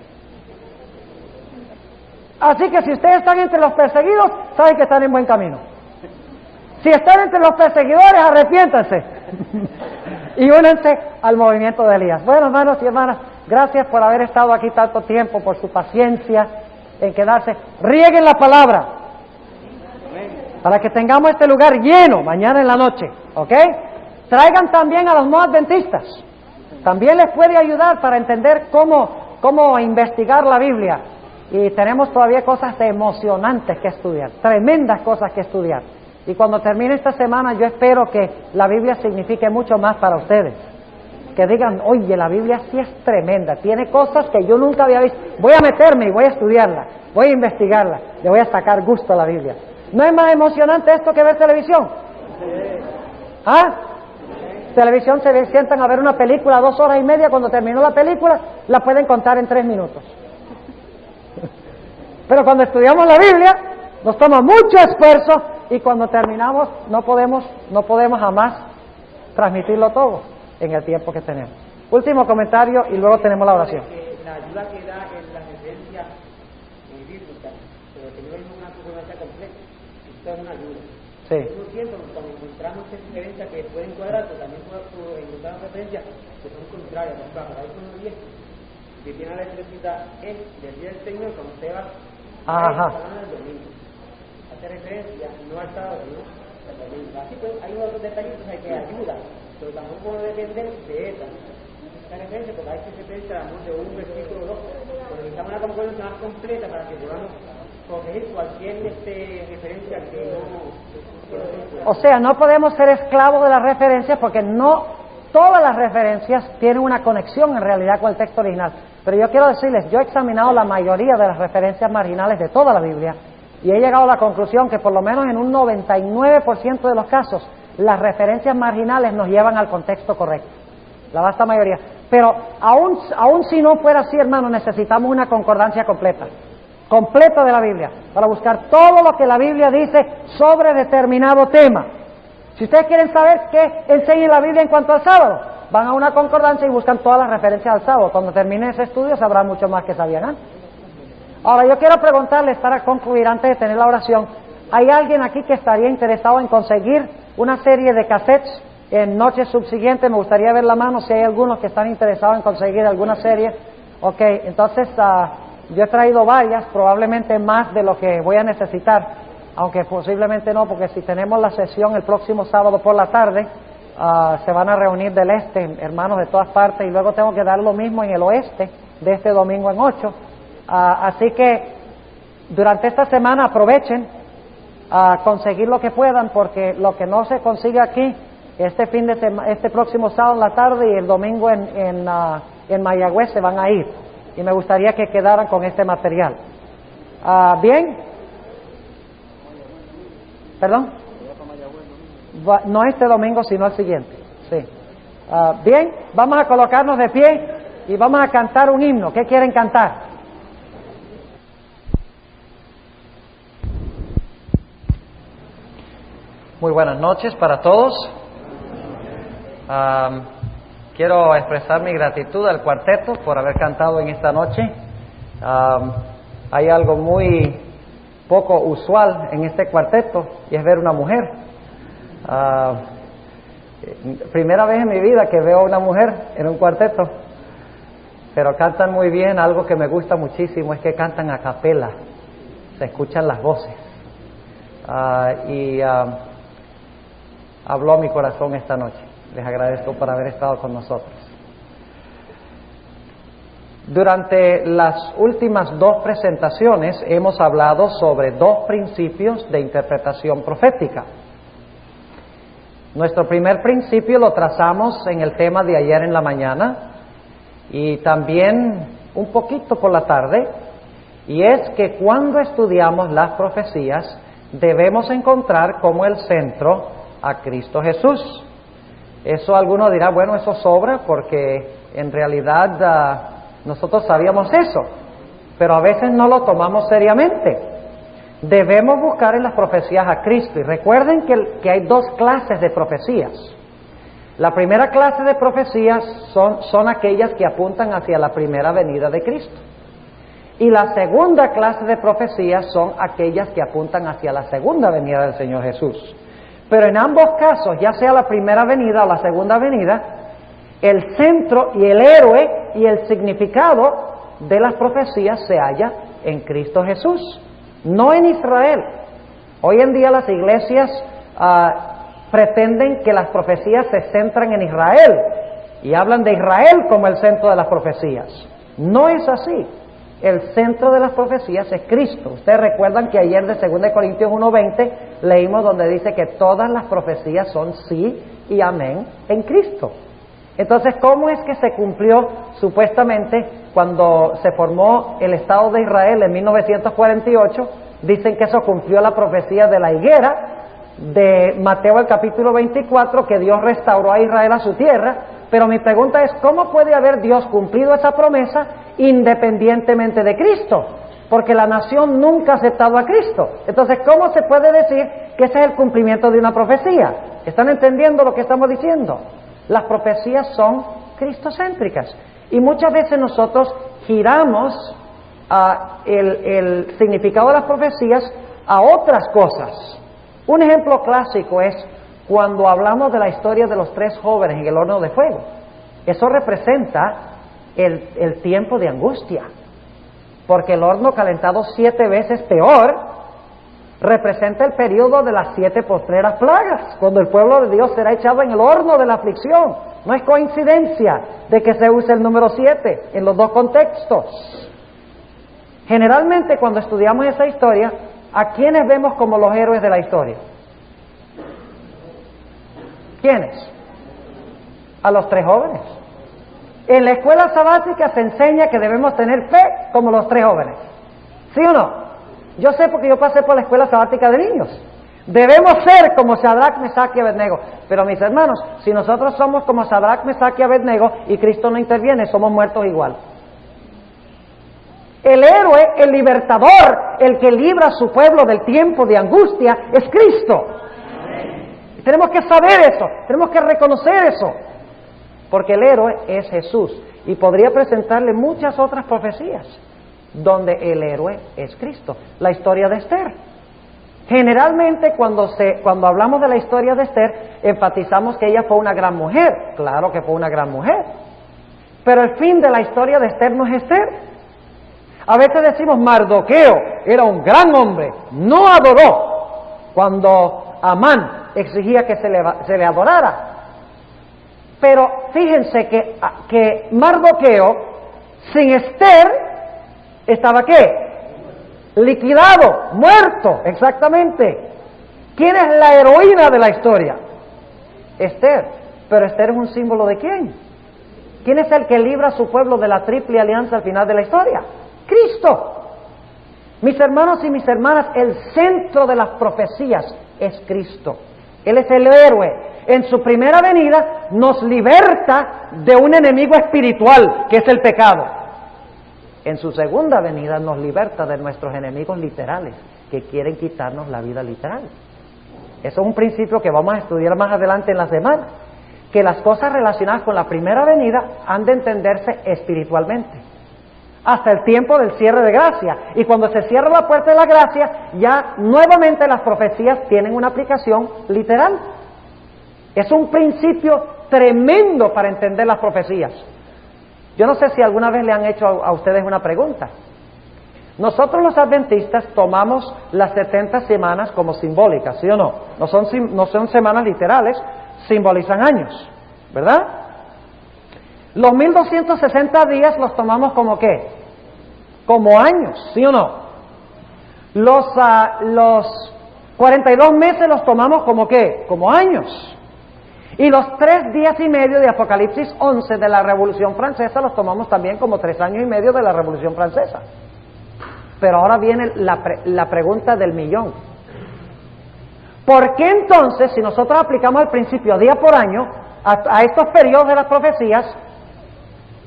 Así que si ustedes están entre los perseguidos, saben que están en buen camino. Si están entre los perseguidores, arrepiéntanse y únanse al movimiento de Elías. Bueno, hermanos y hermanas, gracias por haber estado aquí tanto tiempo, por su paciencia en quedarse. Rieguen la palabra para que tengamos este lugar lleno mañana en la noche, ¿ok? Traigan también a los no adventistas. También les puede ayudar para entender cómo investigar la Biblia. Y tenemos todavía cosas emocionantes que estudiar, tremendas cosas que estudiar. Y cuando termine esta semana, yo espero que la Biblia signifique mucho más para ustedes. Que digan, oye, la Biblia sí es tremenda, tiene cosas que yo nunca había visto. Voy a meterme y voy a estudiarla, voy a investigarla, le voy a sacar gusto a la Biblia. ¿No es más emocionante esto que ver televisión? ¿Ah? Televisión se sientan a ver una película 2 horas y media, cuando terminó la película, la pueden contar en 3 minutos. Pero cuando estudiamos la Biblia, nos toma mucho esfuerzo y cuando terminamos no podemos jamás transmitirlo todo en el tiempo que tenemos. Último comentario y luego tenemos la oración. La ayuda que da en la referencia bíblica, pero que no es una concordancia completa, esto es una ayuda. Sí. Por cierto, cuando encontramos referencias que pueden cuadrar, pero también encontramos referencias que son contrarias. Por ejemplo, ahí son 10, que tiene la electricidad es del día del Señor, cuando usted va a el domingo. Hace referencia no al sábado, sino al domingo. Así pues, hay otros detallitos que ayudan, pero tampoco podemos depender de esta referencia, porque hay que referencia al amor de un versículo o dos. Pero necesitamos una concordancia más completa para que podamos corregir cualquier referencia que no. O sea, no podemos ser esclavos de las referencias porque no todas las referencias tienen una conexión en realidad con el texto original. Pero yo quiero decirles, yo he examinado la mayoría de las referencias marginales de toda la Biblia y he llegado a la conclusión que por lo menos en un 99% de los casos las referencias marginales nos llevan al contexto correcto, la vasta mayoría. Pero aún si no fuera así, hermano, necesitamos una concordancia completa de la Biblia para buscar todo lo que la Biblia dice sobre determinado tema. Si ustedes quieren saber qué enseña la Biblia en cuanto al sábado, van a una concordancia y buscan todas las referencias al sábado. Cuando termine ese estudio sabrá mucho más que sabían antes. Ahora yo quiero preguntarles para concluir antes de tener la oración, ¿hay alguien aquí que estaría interesado en conseguir una serie de cassettes en noches subsiguientes? Me gustaría ver la mano si hay algunos que están interesados en conseguir alguna serie. Ok, entonces yo he traído varias, probablemente más de lo que voy a necesitar, aunque posiblemente no, porque si tenemos la sesión el próximo sábado por la tarde, se van a reunir del este, hermanos de todas partes, y luego tengo que dar lo mismo en el oeste, de este domingo en 8. Así que durante esta semana aprovechen a conseguir lo que puedan, porque lo que no se consigue aquí, este próximo sábado en la tarde y el domingo en Mayagüez se van a ir, y me gustaría que quedaran con este material. ¿Bien? ¿Perdón? No este domingo, sino el siguiente. Sí. Bien, vamos a colocarnos de pie y vamos a cantar un himno. ¿Qué quieren cantar? Muy buenas noches para todos. Quiero expresar mi gratitud al cuarteto por haber cantado en esta noche. Hay algo muy poco usual en este cuarteto y es ver una mujer. Primera vez en mi vida que veo a una mujer en un cuarteto, pero cantan muy bien. Algo que me gusta muchísimo es que cantan a capela, se escuchan las voces, habló a mi corazón esta noche. Les agradezco por haber estado con nosotros. Durante las últimas dos presentaciones hemos hablado sobre dos principios de interpretación profética. Nuestro primer principio lo trazamos en el tema de ayer en la mañana y también un poquito por la tarde, y es que cuando estudiamos las profecías debemos encontrar como el centro a Cristo Jesús. Eso alguno dirá, bueno, eso sobra porque en realidad nosotros sabíamos eso, pero a veces no lo tomamos seriamente. Debemos buscar en las profecías a Cristo, y recuerden que hay dos clases de profecías. La primera clase de profecías son aquellas que apuntan hacia la primera venida de Cristo, y la segunda clase de profecías son aquellas que apuntan hacia la segunda venida del Señor Jesús. Pero en ambos casos, ya sea la primera venida o la segunda venida, el centro y el héroe y el significado de las profecías se halla en Cristo Jesús, no en Israel. Hoy en día las iglesias pretenden que las profecías se centran en Israel y hablan de Israel como el centro de las profecías. No es así. El centro de las profecías es Cristo. Ustedes recuerdan que ayer de 2 Corintios 1:20 leímos donde dice que todas las profecías son sí y amén en Cristo. Entonces, ¿cómo es que se cumplió supuestamente cuando se formó el Estado de Israel en 1948? Dicen que eso cumplió la profecía de la higuera de Mateo el capítulo 24, que Dios restauró a Israel a su tierra. Pero mi pregunta es, ¿cómo puede haber Dios cumplido esa promesa independientemente de Cristo? Porque la nación nunca ha aceptado a Cristo. Entonces, ¿cómo se puede decir que ese es el cumplimiento de una profecía? ¿Están entendiendo lo que estamos diciendo? Las profecías son cristocéntricas. Y muchas veces nosotros giramos el significado de las profecías a otras cosas. Un ejemplo clásico es cuando hablamos de la historia de los 3 jóvenes en el horno de fuego. Eso representa el tiempo de angustia, porque el horno calentado 7 veces peor representa el periodo de las 7 postreras plagas, cuando el pueblo de Dios será echado en el horno de la aflicción. No es coincidencia de que se use el número 7 en los dos contextos. Generalmente cuando estudiamos esa historia, ¿a quiénes vemos como los héroes de la historia? ¿Quiénes? A los 3 jóvenes. En la escuela sabática se enseña que debemos tener fe como los 3 jóvenes. ¿Sí o no? Yo sé porque yo pasé por la escuela sabática de niños. Debemos ser como Sadrach, Mesach y Abednego. Pero mis hermanos, si nosotros somos como Sadrach, Mesach y Abednego y Cristo no interviene, somos muertos igual. El héroe, el libertador, el que libra a su pueblo del tiempo de angustia, es Cristo. Y tenemos que saber eso, tenemos que reconocer eso. Porque el héroe es Jesús. Y podría presentarle muchas otras profecías donde el héroe es Cristo. La historia de Esther. Generalmente cuando hablamos de la historia de Esther, enfatizamos que ella fue una gran mujer. Claro que fue una gran mujer. Pero el fin de la historia de Esther no es Esther. A veces decimos Mardoqueo era un gran hombre. No adoró cuando Amán exigía que se le adorara. Pero fíjense que Mardoqueo, sin Esther, ¿estaba qué? Liquidado, muerto, exactamente. ¿Quién es la heroína de la historia? Esther. Pero Esther es un símbolo ¿de quién? ¿Quién es el que libra a su pueblo de la triple alianza al final de la historia? Cristo. Mis hermanos y mis hermanas, el centro de las profecías es Cristo. Él es el héroe. En su primera venida nos liberta de un enemigo espiritual, que es el pecado. En su segunda venida nos liberta de nuestros enemigos literales, que quieren quitarnos la vida literal. Eso es un principio que vamos a estudiar más adelante en la semana, que las cosas relacionadas con la primera venida han de entenderse espiritualmente, hasta el tiempo del cierre de gracia. Y cuando se cierra la puerta de la gracia, ya nuevamente las profecías tienen una aplicación literal. Es un principio tremendo para entender las profecías. Yo no sé si alguna vez le han hecho a ustedes una pregunta. Nosotros los adventistas tomamos las 70 semanas como simbólicas, ¿sí o no? No son semanas literales, simbolizan años, ¿verdad? Los 1260 días los tomamos como ¿qué? Como años, ¿sí o no? Los 42 meses los tomamos como ¿qué? Como años. Y los 3 días y medio de Apocalipsis 11 de la Revolución Francesa los tomamos también como 3 años y medio de la Revolución Francesa. Pero ahora viene la pregunta del millón. ¿Por qué entonces, si nosotros aplicamos el principio día por año a estos periodos de las profecías,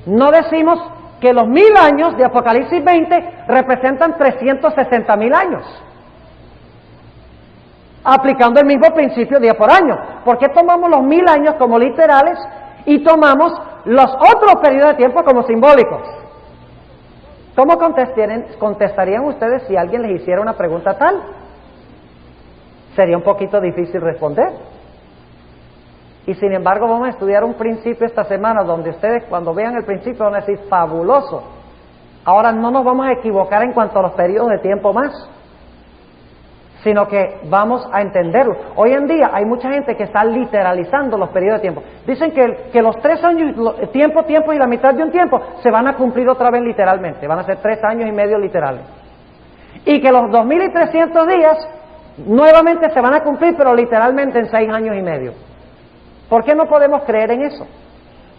no decimos que los 1000 años de Apocalipsis 20 representan 360.000 años? Aplicando el mismo principio día por año. ¿Por qué tomamos los 1000 años como literales y tomamos los otros periodos de tiempo como simbólicos? ¿Cómo contestarían ustedes si alguien les hiciera una pregunta tal? Sería un poquito difícil responder. Y sin embargo vamos a estudiar un principio esta semana donde ustedes cuando vean el principio van a decir fabuloso. Ahora no nos vamos a equivocar en cuanto a los periodos de tiempo más, sino que vamos a entenderlo. Hoy en día hay mucha gente que está literalizando los periodos de tiempo. Dicen que los 3 años, tiempo y la mitad de un tiempo se van a cumplir otra vez literalmente. Van a ser 3 años y medio literales. Y que los 2300 días nuevamente se van a cumplir, pero literalmente en 6 años y medio. ¿Por qué no podemos creer en eso?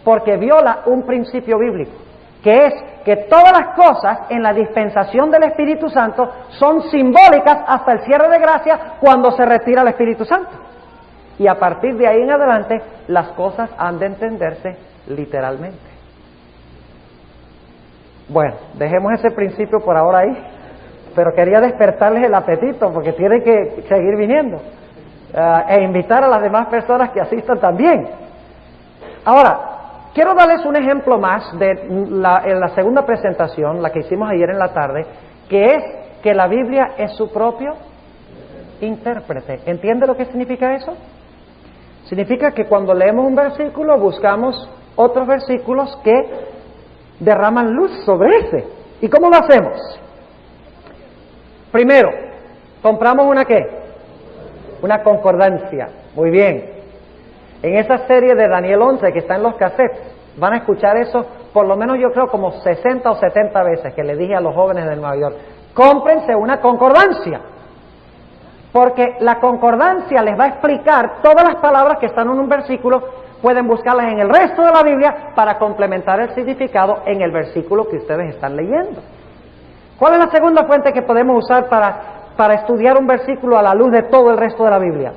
Porque viola un principio bíblico, que es que todas las cosas en la dispensación del Espíritu Santo son simbólicas hasta el cierre de gracia cuando se retira el Espíritu Santo. Y a partir de ahí en adelante las cosas han de entenderse literalmente. Bueno, dejemos ese principio por ahora ahí, pero quería despertarles el apetito porque tienen que seguir viniendo. e invitar a las demás personas que asistan también. Ahora, quiero darles un ejemplo más de en la segunda presentación, la que hicimos ayer en la tarde, que es que la Biblia es su propio intérprete. ¿Entiende lo que significa eso? Significa que cuando leemos un versículo buscamos otros versículos que derraman luz sobre ese. ¿Y cómo lo hacemos? Primero, compramos una ¿qué? Una concordancia. Muy bien. En esa serie de Daniel 11 que está en los cassettes, van a escuchar eso por lo menos yo creo como 60 o 70 veces que le dije a los jóvenes de Nueva York, cómprense una concordancia. Porque la concordancia les va a explicar todas las palabras que están en un versículo, pueden buscarlas en el resto de la Biblia para complementar el significado en el versículo que ustedes están leyendo. ¿Cuál es la segunda fuente que podemos usar para estudiar un versículo a la luz de todo el resto de la Biblia?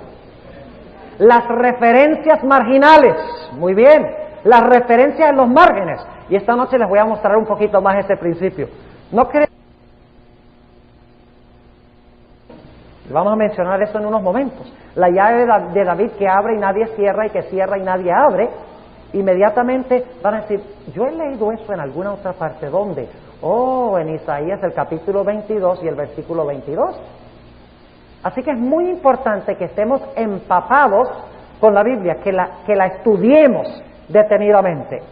Las referencias marginales. Muy bien, las referencias en los márgenes. Y esta noche les voy a mostrar un poquito más ese principio. ¿No creen? Vamos a mencionar eso en unos momentos. La llave de David que abre y nadie cierra y que cierra y nadie abre. Inmediatamente van a decir, yo he leído eso en alguna otra parte. ¿Dónde? Oh, en Isaías el capítulo 22 y el versículo 22. Así que es muy importante que estemos empapados con la Biblia, que la estudiemos detenidamente.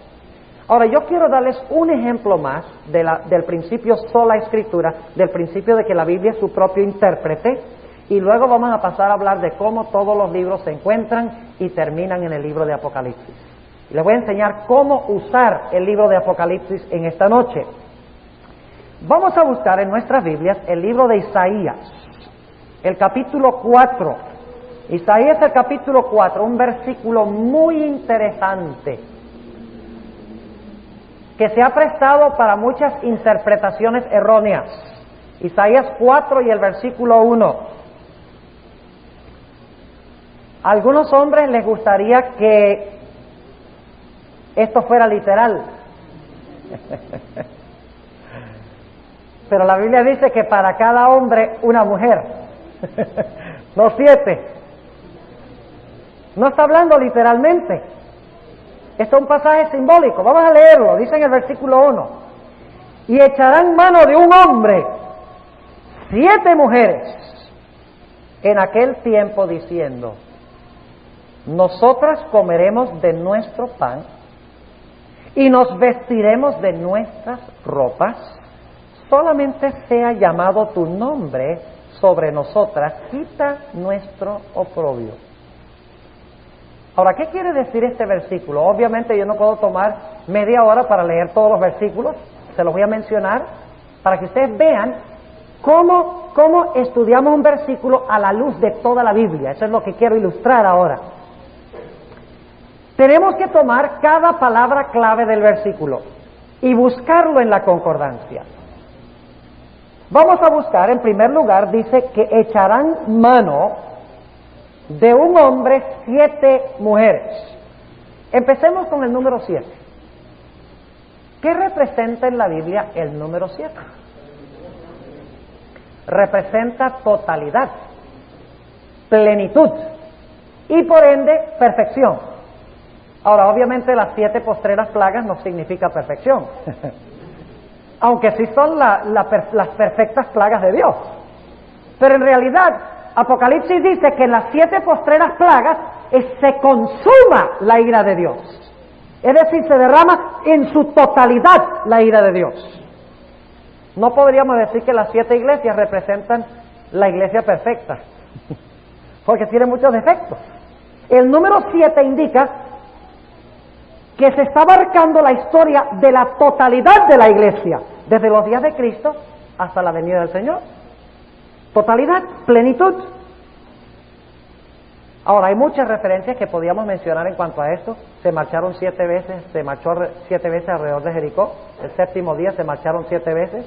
Ahora, yo quiero darles un ejemplo más del principio sola escritura, del principio de que la Biblia es su propio intérprete, y luego vamos a pasar a hablar de cómo todos los libros se encuentran y terminan en el libro de Apocalipsis. Y les voy a enseñar cómo usar el libro de Apocalipsis en esta noche. Vamos a buscar en nuestras Biblias el libro de Isaías, el capítulo 4. Isaías el capítulo 4, un versículo muy interesante que se ha prestado para muchas interpretaciones erróneas. Isaías 4 y el versículo 1. A algunos hombres les gustaría que esto fuera literal. Pero la Biblia dice que para cada hombre una mujer, no 7. No está hablando literalmente. Esto es un pasaje simbólico. Vamos a leerlo. Dice en el versículo 1. Y echarán mano de un hombre 7 mujeres en aquel tiempo diciendo, nosotras comeremos de nuestro pan y nos vestiremos de nuestras ropas, solamente sea llamado tu nombre sobre nosotras, quita nuestro oprobio. Ahora, ¿qué quiere decir este versículo? Obviamente yo no puedo tomar media hora para leer todos los versículos, se los voy a mencionar para que ustedes vean cómo estudiamos un versículo a la luz de toda la Biblia. Eso es lo que quiero ilustrar ahora. Tenemos que tomar cada palabra clave del versículo y buscarlo en la concordancia. Vamos a buscar, en primer lugar, dice que echarán mano de un hombre 7 mujeres. Empecemos con el número 7. ¿Qué representa en la Biblia el número 7? Representa totalidad, plenitud y por ende perfección. Ahora, obviamente las 7 postreras plagas no significa perfección, aunque sí son las perfectas plagas de Dios. Pero en realidad, Apocalipsis dice que en las 7 postreras plagas se consuma la ira de Dios. Es decir, se derrama en su totalidad la ira de Dios. No podríamos decir que las 7 iglesias representan la iglesia perfecta, porque tiene muchos defectos. El número 7 indica que se está abarcando la historia de la totalidad de la iglesia, desde los días de Cristo hasta la venida del Señor. Totalidad, plenitud. Ahora, hay muchas referencias que podíamos mencionar en cuanto a esto. Se marcharon 7 veces, se marchó 7 veces alrededor de Jericó. El 7º día se marcharon 7 veces.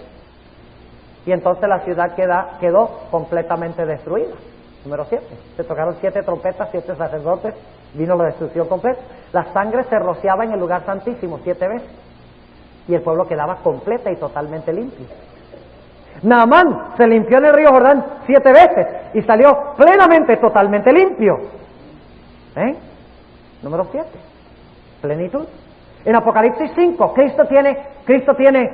Y entonces la ciudad quedó completamente destruida. Número 7. Se tocaron 7 trompetas, 7 sacerdotes, vino la destrucción completa. La sangre se rociaba en el lugar santísimo 7 veces. Y el pueblo quedaba completa y totalmente limpio. Naamán se limpió en el río Jordán 7 veces y salió plenamente, totalmente limpio. Número 7, plenitud. En Apocalipsis 5, Cristo tiene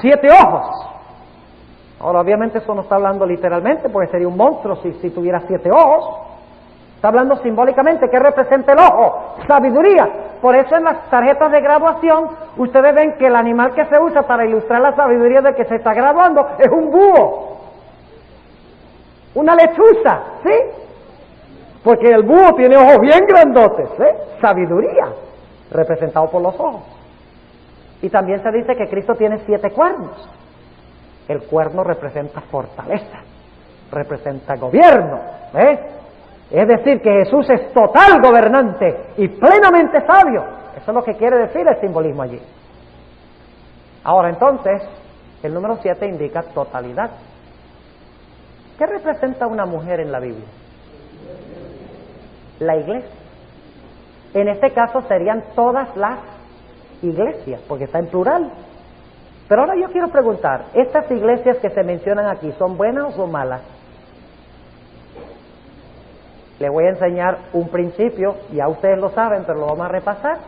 7 ojos. Ahora, obviamente eso no está hablando literalmente, porque sería un monstruo si tuviera 7 ojos. Está hablando simbólicamente. ¿Qué representa el ojo? Sabiduría. Por eso en las tarjetas de graduación, ustedes ven que el animal que se usa para ilustrar la sabiduría de que se está graduando es un búho. Una lechuza, ¿sí? Porque el búho tiene ojos bien grandotes, Sabiduría, representado por los ojos. Y también se dice que Cristo tiene 7 cuernos. El cuerno representa fortaleza, representa gobierno, Es decir, que Jesús es total gobernante y plenamente sabio. Eso es lo que quiere decir el simbolismo allí. Ahora entonces, el número 7 indica totalidad. ¿Qué representa una mujer en la Biblia? La iglesia. En este caso serían todas las iglesias, porque está en plural. Pero ahora yo quiero preguntar, ¿estas iglesias que se mencionan aquí son buenas o son malas? Les voy a enseñar un principio, ya ustedes lo saben, pero lo vamos a repasar.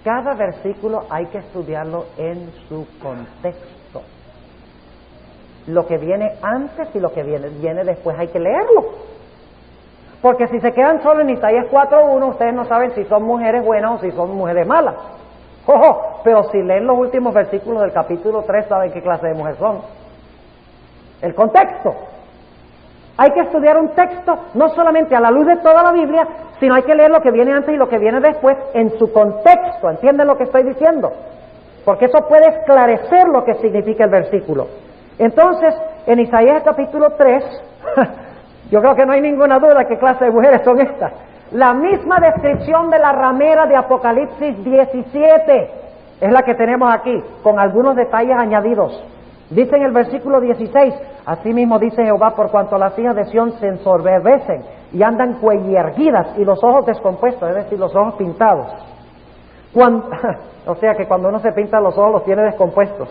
Cada versículo hay que estudiarlo en su contexto. Lo que viene antes y lo que viene después hay que leerlo. Porque si se quedan solo en Isaías 4:1, ustedes no saben si son mujeres buenas o si son mujeres malas. ¡Ojo! Pero si leen los últimos versículos del capítulo 3, saben qué clase de mujer son. El contexto. Hay que estudiar un texto no solamente a la luz de toda la Biblia, sino hay que leer lo que viene antes y lo que viene después en su contexto. ¿Entienden lo que estoy diciendo? Porque eso puede esclarecer lo que significa el versículo. Entonces, en Isaías capítulo 3, yo creo que no hay ninguna duda qué clase de mujeres son estas. La misma descripción de la ramera de Apocalipsis 17 es la que tenemos aquí, con algunos detalles añadidos. Dice en el versículo 16, asimismo dice Jehová, por cuanto las hijas de Sión se ensoberbecen y andan cuellierguidas y los ojos descompuestos, es decir, los ojos pintados. O sea que cuando uno se pinta los ojos los tiene descompuestos.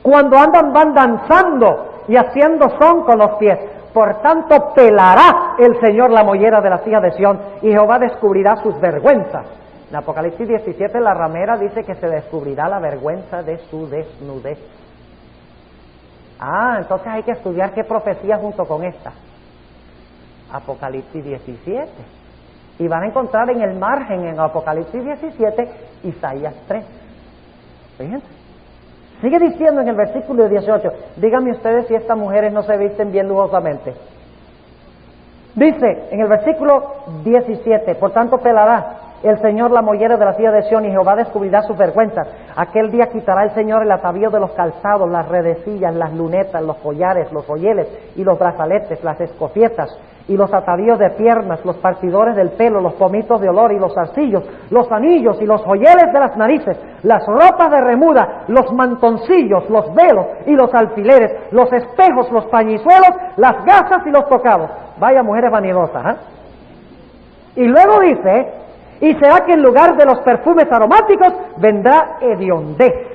Cuando andan van danzando y haciendo son con los pies. Por tanto pelará el Señor la mollera de las hijas de Sión y Jehová descubrirá sus vergüenzas. En Apocalipsis 17 la ramera dice que se descubrirá la vergüenza de su desnudez. Entonces hay que estudiar qué profecía junto con esta. Apocalipsis 17. Y van a encontrar en el margen, en Apocalipsis 17, Isaías 3. Fíjense. Sigue diciendo en el versículo 18, díganme ustedes si estas mujeres no se visten bien lujosamente. Dice en el versículo 17, por tanto pelará el Señor la mollera de las hijas de Sión y Jehová descubrirá sus vergüenzas. Aquel día quitará el Señor el atavío de los calzados, las redecillas, las lunetas, los collares, los joyeles y los brazaletes, las escofietas y los atavíos de piernas, los partidores del pelo, los pomitos de olor y los zarcillos, los anillos y los joyeles de las narices, las ropas de remuda, los mantoncillos, los velos y los alfileres, los espejos, los pañizuelos, las gasas y los tocados. Vaya mujeres vanidosas, Y luego dice, y será que en lugar de los perfumes aromáticos vendrá hediondez,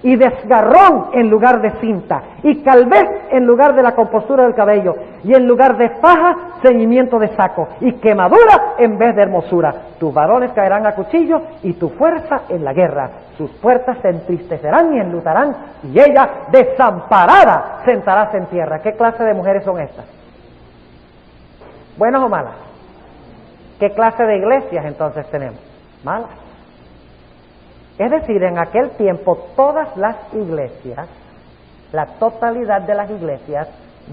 y desgarrón en lugar de cinta, y calvez en lugar de la compostura del cabello, y en lugar de faja, ceñimiento de saco, y quemadura en vez de hermosura. Tus varones caerán a cuchillo, y tu fuerza en la guerra. Sus puertas se entristecerán y enlutarán, y ella, desamparada, sentarás en tierra. ¿Qué clase de mujeres son estas? ¿Buenas o malas? ¿Qué clase de iglesias entonces tenemos? Malas. Es decir, en aquel tiempo todas las iglesias, la totalidad de las iglesias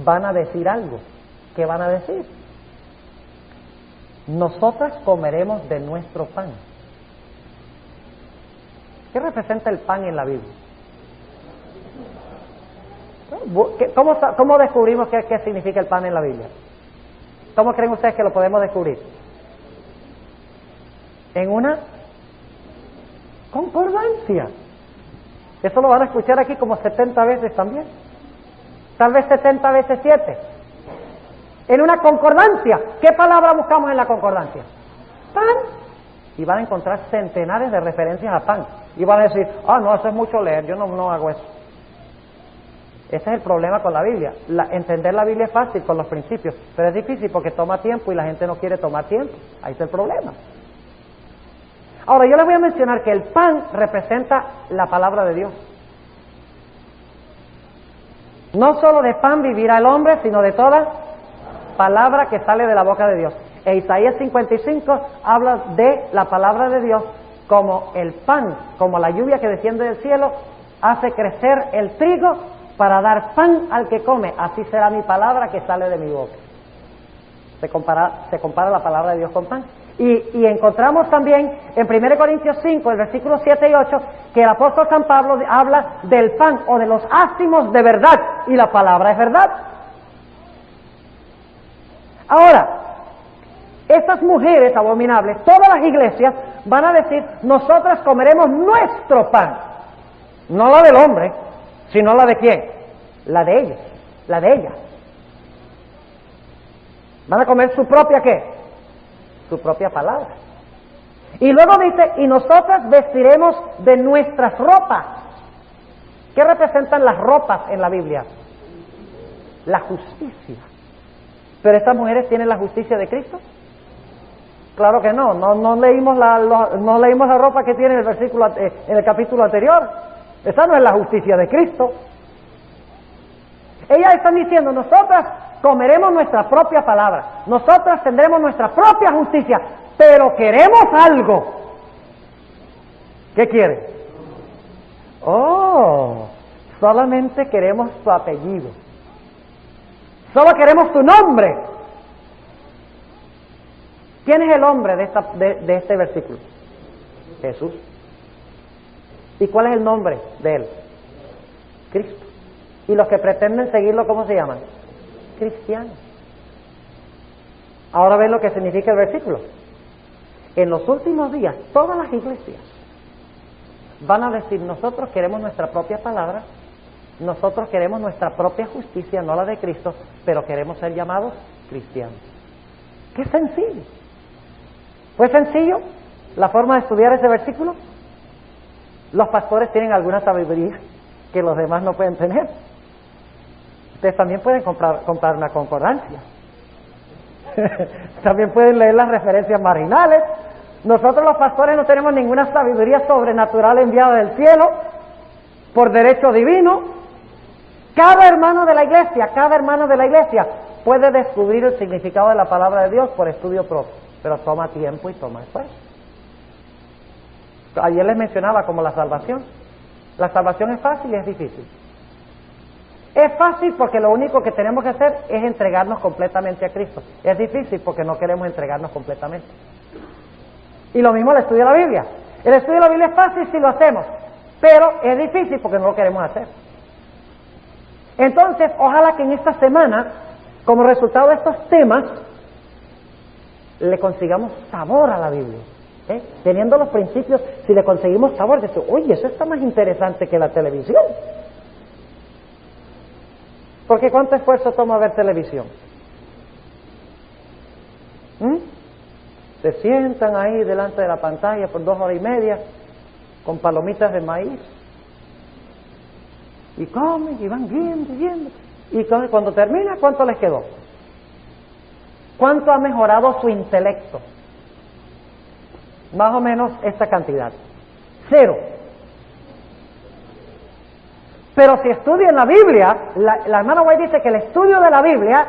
van a decir algo. ¿Qué van a decir? Nosotras comeremos de nuestro pan. ¿Qué representa el pan en la Biblia? ¿Cómo descubrimos qué significa el pan en la Biblia? ¿Cómo creen ustedes que lo podemos descubrir? En una concordancia. Eso lo van a escuchar aquí como 70 veces también. Tal vez 70 veces 7. En una concordancia. ¿Qué palabra buscamos en la concordancia? Pan. Y van a encontrar centenares de referencias a pan. Y van a decir, no, eso es mucho leer, yo no hago eso. Ese es el problema con la Biblia. Entender la Biblia es fácil con los principios, pero es difícil porque toma tiempo y la gente no quiere tomar tiempo. Ahí está el problema. Ahora, yo les voy a mencionar que el pan representa la palabra de Dios. No solo de pan vivirá el hombre, sino de toda palabra que sale de la boca de Dios. E Isaías 55 habla de la palabra de Dios como el pan, como la lluvia que desciende del cielo, hace crecer el trigo para dar pan al que come. Así será mi palabra que sale de mi boca. Se compara la palabra de Dios con pan. Y encontramos también en 1 Corintios 5, el versículo 7 y 8, que el apóstol San Pablo habla del pan o de los ázimos de verdad, y la palabra es verdad. Ahora, estas mujeres abominables, todas las iglesias van a decir, nosotras comeremos nuestro pan, no la del hombre, sino la de ¿quién? La de ellos, la de ellas. Van a comer su propia ¿qué? Su propia palabra. Y luego dice, y nosotras vestiremos de nuestras ropas. ¿Qué representan las ropas en la Biblia? La justicia. ¿Pero estas mujeres tienen la justicia de Cristo? Claro que no. No leímos la ropa que tiene en el capítulo anterior. Esa no es la justicia de Cristo. Ellas están diciendo, nosotras comeremos nuestra propia palabra, nosotras tendremos nuestra propia justicia, pero queremos algo. ¿Qué quieren? Oh, solamente queremos tu apellido, solo queremos tu nombre. ¿Quién es el hombre de este versículo? Jesús. ¿Y cuál es el nombre de él? Cristo. Y los que pretenden seguirlo, ¿cómo se llaman? Cristianos. Ahora ven lo que significa el versículo. En los últimos días, todas las iglesias van a decir, nosotros queremos nuestra propia palabra, nosotros queremos nuestra propia justicia, no la de Cristo, pero queremos ser llamados cristianos. ¡Qué sencillo! ¿Fue sencillo la forma de estudiar ese versículo? Los pastores tienen alguna sabiduría que los demás no pueden tener. Ustedes también pueden comprar una concordancia. También pueden leer las referencias marginales. Nosotros los pastores no tenemos ninguna sabiduría sobrenatural enviada del cielo por derecho divino. Cada hermano de la iglesia puede descubrir el significado de la palabra de Dios por estudio propio, pero toma tiempo y toma esfuerzo. Ayer les mencionaba como la salvación. La salvación es fácil y es difícil. Es fácil porque lo único que tenemos que hacer es entregarnos completamente a Cristo. Es difícil porque no queremos entregarnos completamente. Y lo mismo el estudio de la Biblia. El estudio de la Biblia es fácil si lo hacemos, pero es difícil porque no lo queremos hacer. Entonces, ojalá que en esta semana, como resultado de estos temas, le consigamos sabor a la Biblia. Teniendo los principios, si le conseguimos sabor, decimos, oye, eso está más interesante que la televisión. Porque ¿cuánto esfuerzo toma ver televisión? Se sientan ahí delante de la pantalla por 2 horas y media con palomitas de maíz y comen y van viendo. Y cuando termina, ¿cuánto les quedó? ¿Cuánto ha mejorado su intelecto? Más o menos esta cantidad. 0. Pero si estudian la Biblia, la hermana White dice que el estudio de la Biblia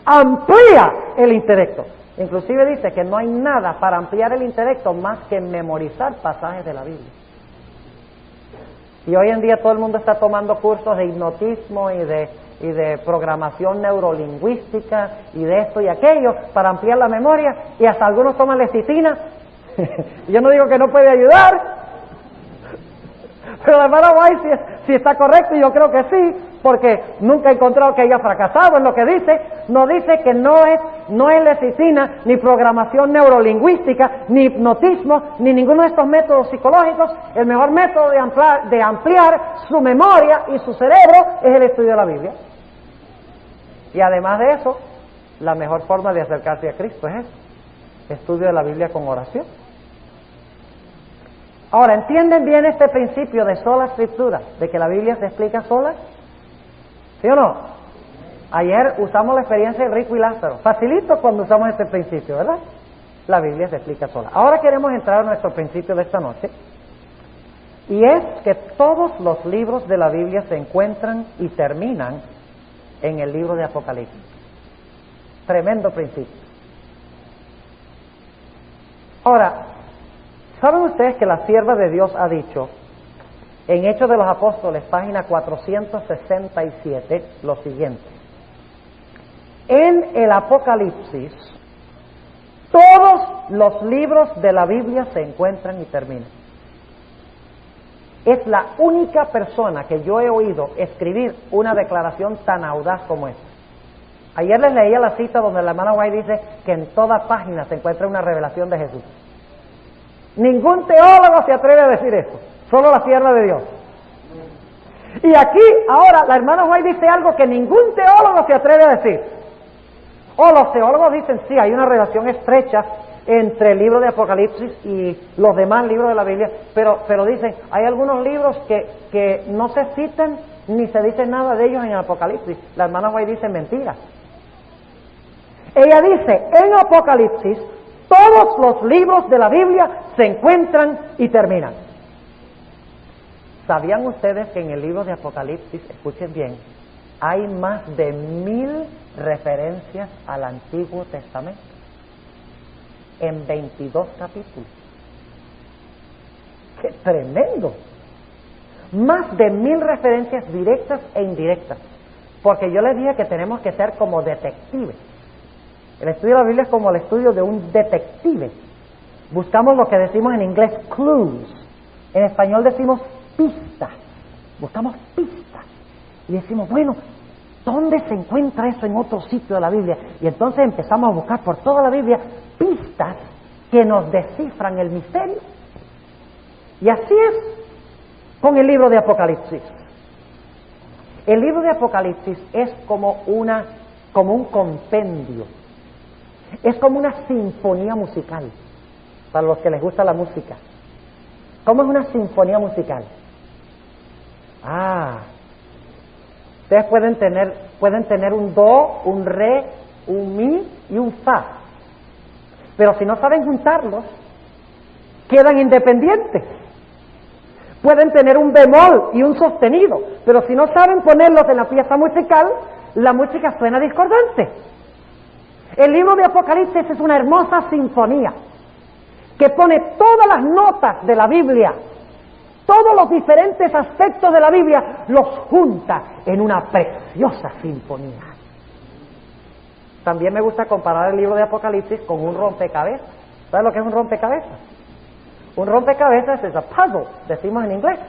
amplía el intelecto. Inclusive dice que no hay nada para ampliar el intelecto más que memorizar pasajes de la Biblia. Y hoy en día todo el mundo está tomando cursos de hipnotismo y de programación neurolingüística y de esto y aquello para ampliar la memoria, y hasta algunos toman lecitina. Yo no digo que no puede ayudar, pero la hermana White si está correcto, y yo creo que sí, porque nunca he encontrado que haya fracasado en lo que dice. No dice que no es lecitina, ni programación neurolingüística, ni hipnotismo, ni ninguno de estos métodos psicológicos. El mejor método de ampliar su memoria y su cerebro es el estudio de la Biblia. Y además de eso, la mejor forma de acercarse a Cristo es eso, estudio de la Biblia con oración. Ahora, ¿entienden bien este principio de sola escritura? De que la Biblia se explica sola. ¿Sí o no? Ayer usamos la experiencia de Rico y Lázaro. Facilito cuando usamos este principio, ¿verdad? La Biblia se explica sola. Ahora queremos entrar a nuestro principio de esta noche. Y es que todos los libros de la Biblia se encuentran y terminan en el libro de Apocalipsis. Tremendo principio. Ahora, ¿saben ustedes que la sierva de Dios ha dicho en Hechos de los Apóstoles, página 467, lo siguiente? En el Apocalipsis, todos los libros de la Biblia se encuentran y terminan. Es la única persona que yo he oído escribir una declaración tan audaz como esta. Ayer les leía la cita donde la hermana White dice que en toda página se encuentra una revelación de Jesús. Ningún teólogo se atreve a decir eso, solo la sierva de Dios. Y aquí, ahora, la hermana White dice algo que ningún teólogo se atreve a decir. O los teólogos dicen, sí, hay una relación estrecha entre el libro de Apocalipsis y los demás libros de la Biblia, pero dicen, hay algunos libros que no se citan ni se dice nada de ellos en el Apocalipsis. La hermana White dice mentira. Ella dice, en Apocalipsis, todos los libros de la Biblia se encuentran y terminan. ¿Sabían ustedes que en el libro de Apocalipsis, escuchen bien, hay más de 1000 referencias al Antiguo Testamento? En 22 capítulos. ¡Qué tremendo! Más de 1000 referencias directas e indirectas. Porque yo les dije que tenemos que ser como detectives. El estudio de la Biblia es como el estudio de un detective. Buscamos lo que decimos en inglés clues. En español decimos pistas. Buscamos pistas. Y decimos, bueno, ¿dónde se encuentra eso en otro sitio de la Biblia? Y entonces empezamos a buscar por toda la Biblia pistas que nos descifran el misterio. Y así es con el libro de Apocalipsis. El libro de Apocalipsis es como un compendio. Es como una sinfonía musical, para los que les gusta la música. ¿Cómo es una sinfonía musical? Ustedes pueden tener un do, un re, un mi y un fa. Pero si no saben juntarlos, quedan independientes. Pueden tener un bemol y un sostenido, pero si no saben ponerlos en la pieza musical, la música suena discordante. El libro de Apocalipsis es una hermosa sinfonía que pone todas las notas de la Biblia, todos los diferentes aspectos de la Biblia, los junta en una preciosa sinfonía. También me gusta comparar el libro de Apocalipsis con un rompecabezas. ¿Sabes lo que es un rompecabezas? Un rompecabezas es a puzzle, decimos en inglés.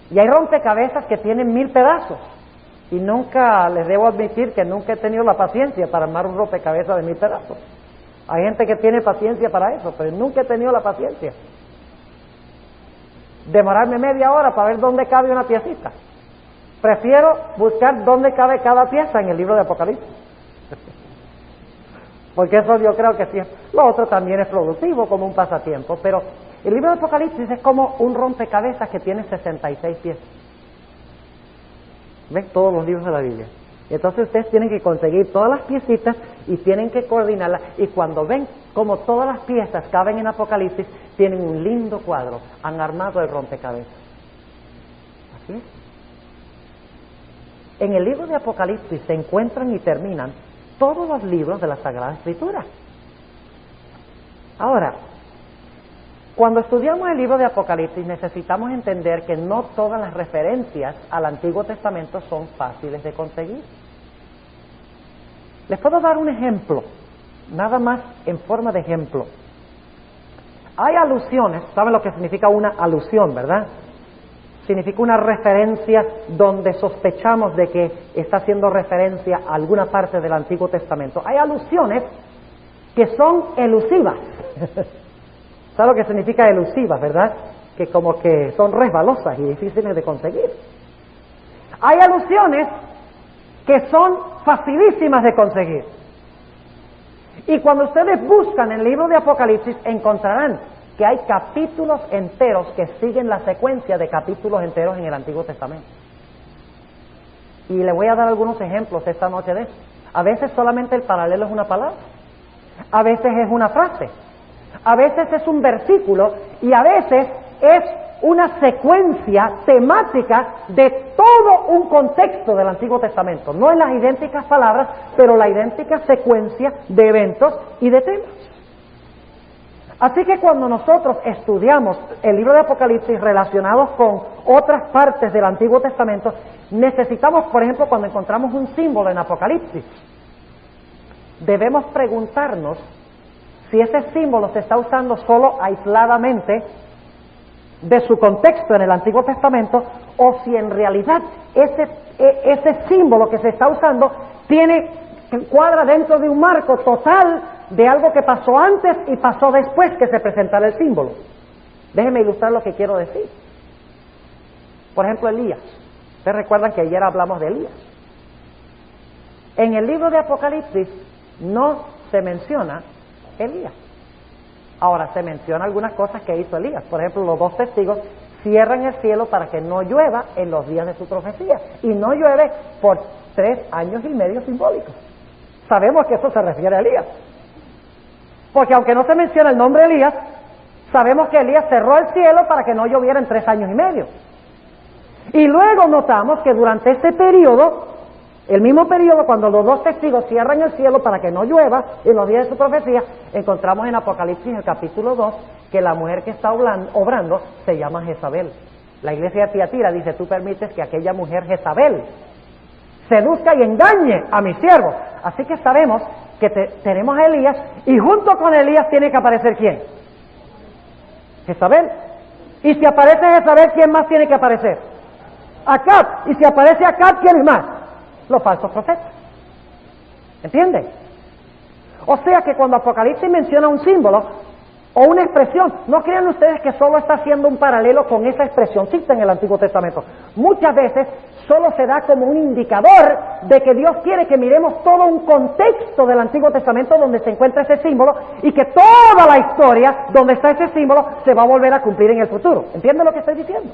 Y hay rompecabezas que tienen 1000 pedazos. Y nunca, les debo admitir que nunca he tenido la paciencia para armar un rompecabezas de 1000 pedazos. Hay gente que tiene paciencia para eso, pero nunca he tenido la paciencia. Demorarme media hora para ver dónde cabe una piecita. Prefiero buscar dónde cabe cada pieza en el libro de Apocalipsis. Porque eso yo creo que sí. Lo otro también es productivo como un pasatiempo, pero el libro de Apocalipsis es como un rompecabezas que tiene 66 piezas. ¿Ven? Todos los libros de la Biblia. Y entonces ustedes tienen que conseguir todas las piecitas y tienen que coordinarlas. Y cuando ven como todas las piezas caben en Apocalipsis, tienen un lindo cuadro. Han armado el rompecabezas. Así es. En el libro de Apocalipsis se encuentran y terminan todos los libros de la Sagrada Escritura. Ahora, cuando estudiamos el libro de Apocalipsis necesitamos entender que no todas las referencias al Antiguo Testamento son fáciles de conseguir. Les puedo dar un ejemplo, nada más en forma de ejemplo. Hay alusiones, ¿saben lo que significa una alusión, verdad? Significa una referencia donde sospechamos de que está haciendo referencia a alguna parte del Antiguo Testamento. Hay alusiones que son elusivas. ¿Sabe lo que significa elusivas, verdad? Que como que son resbalosas y difíciles de conseguir. Hay alusiones que son facilísimas de conseguir. Y cuando ustedes buscan el libro de Apocalipsis encontrarán que hay capítulos enteros que siguen la secuencia de capítulos enteros en el Antiguo Testamento. Y le voy a dar algunos ejemplos esta noche de eso. A veces solamente el paralelo es una palabra, a veces es una frase, a veces es un versículo y a veces es una secuencia temática de todo un contexto del Antiguo Testamento. No en las idénticas palabras, pero la idéntica secuencia de eventos y de temas. Así que cuando nosotros estudiamos el libro de Apocalipsis relacionados con otras partes del Antiguo Testamento, necesitamos, por ejemplo, cuando encontramos un símbolo en Apocalipsis, debemos preguntarnos si ese símbolo se está usando solo aisladamente de su contexto en el Antiguo Testamento, o si en realidad ese símbolo que se está usando cuadra dentro de un marco total de algo que pasó antes y pasó después que se presentara el símbolo. Déjenme ilustrar lo que quiero decir. Por ejemplo, Elías. Ustedes recuerdan que ayer hablamos de Elías. En el libro de Apocalipsis no se menciona Elías. Ahora, se menciona algunas cosas que hizo Elías. Por ejemplo, los 2 testigos cierran el cielo para que no llueva en los días de su profecía. Y no llueve por 3 años y medio simbólicos. Sabemos que eso se refiere a Elías. Porque aunque no se menciona el nombre de Elías, sabemos que Elías cerró el cielo para que no lloviera en 3 años y medio. Y luego notamos que durante este periodo, el mismo periodo cuando los 2 testigos cierran el cielo para que no llueva en los días de su profecía, encontramos en Apocalipsis el capítulo 2 que la mujer que está obrando se llama Jezabel. La iglesia de Tiatira dice: tú permites que aquella mujer Jezabel seduzca y engañe a mis siervos. Así que sabemos que tenemos a Elías, y junto con Elías tiene que aparecer ¿quién? Jezabel. Y si aparece Jezabel, ¿quién más tiene que aparecer? Acab. Y si aparece Acab, ¿quién más? Los falsos profetas. ¿Entienden? O sea que cuando Apocalipsis menciona un símbolo o una expresión, no crean ustedes que solo está haciendo un paralelo con esa expresioncita en el Antiguo Testamento. Muchas veces solo se da como un indicador de que Dios quiere que miremos todo un contexto del Antiguo Testamento donde se encuentra ese símbolo, y que toda la historia donde está ese símbolo se va a volver a cumplir en el futuro. ¿Entienden lo que estoy diciendo?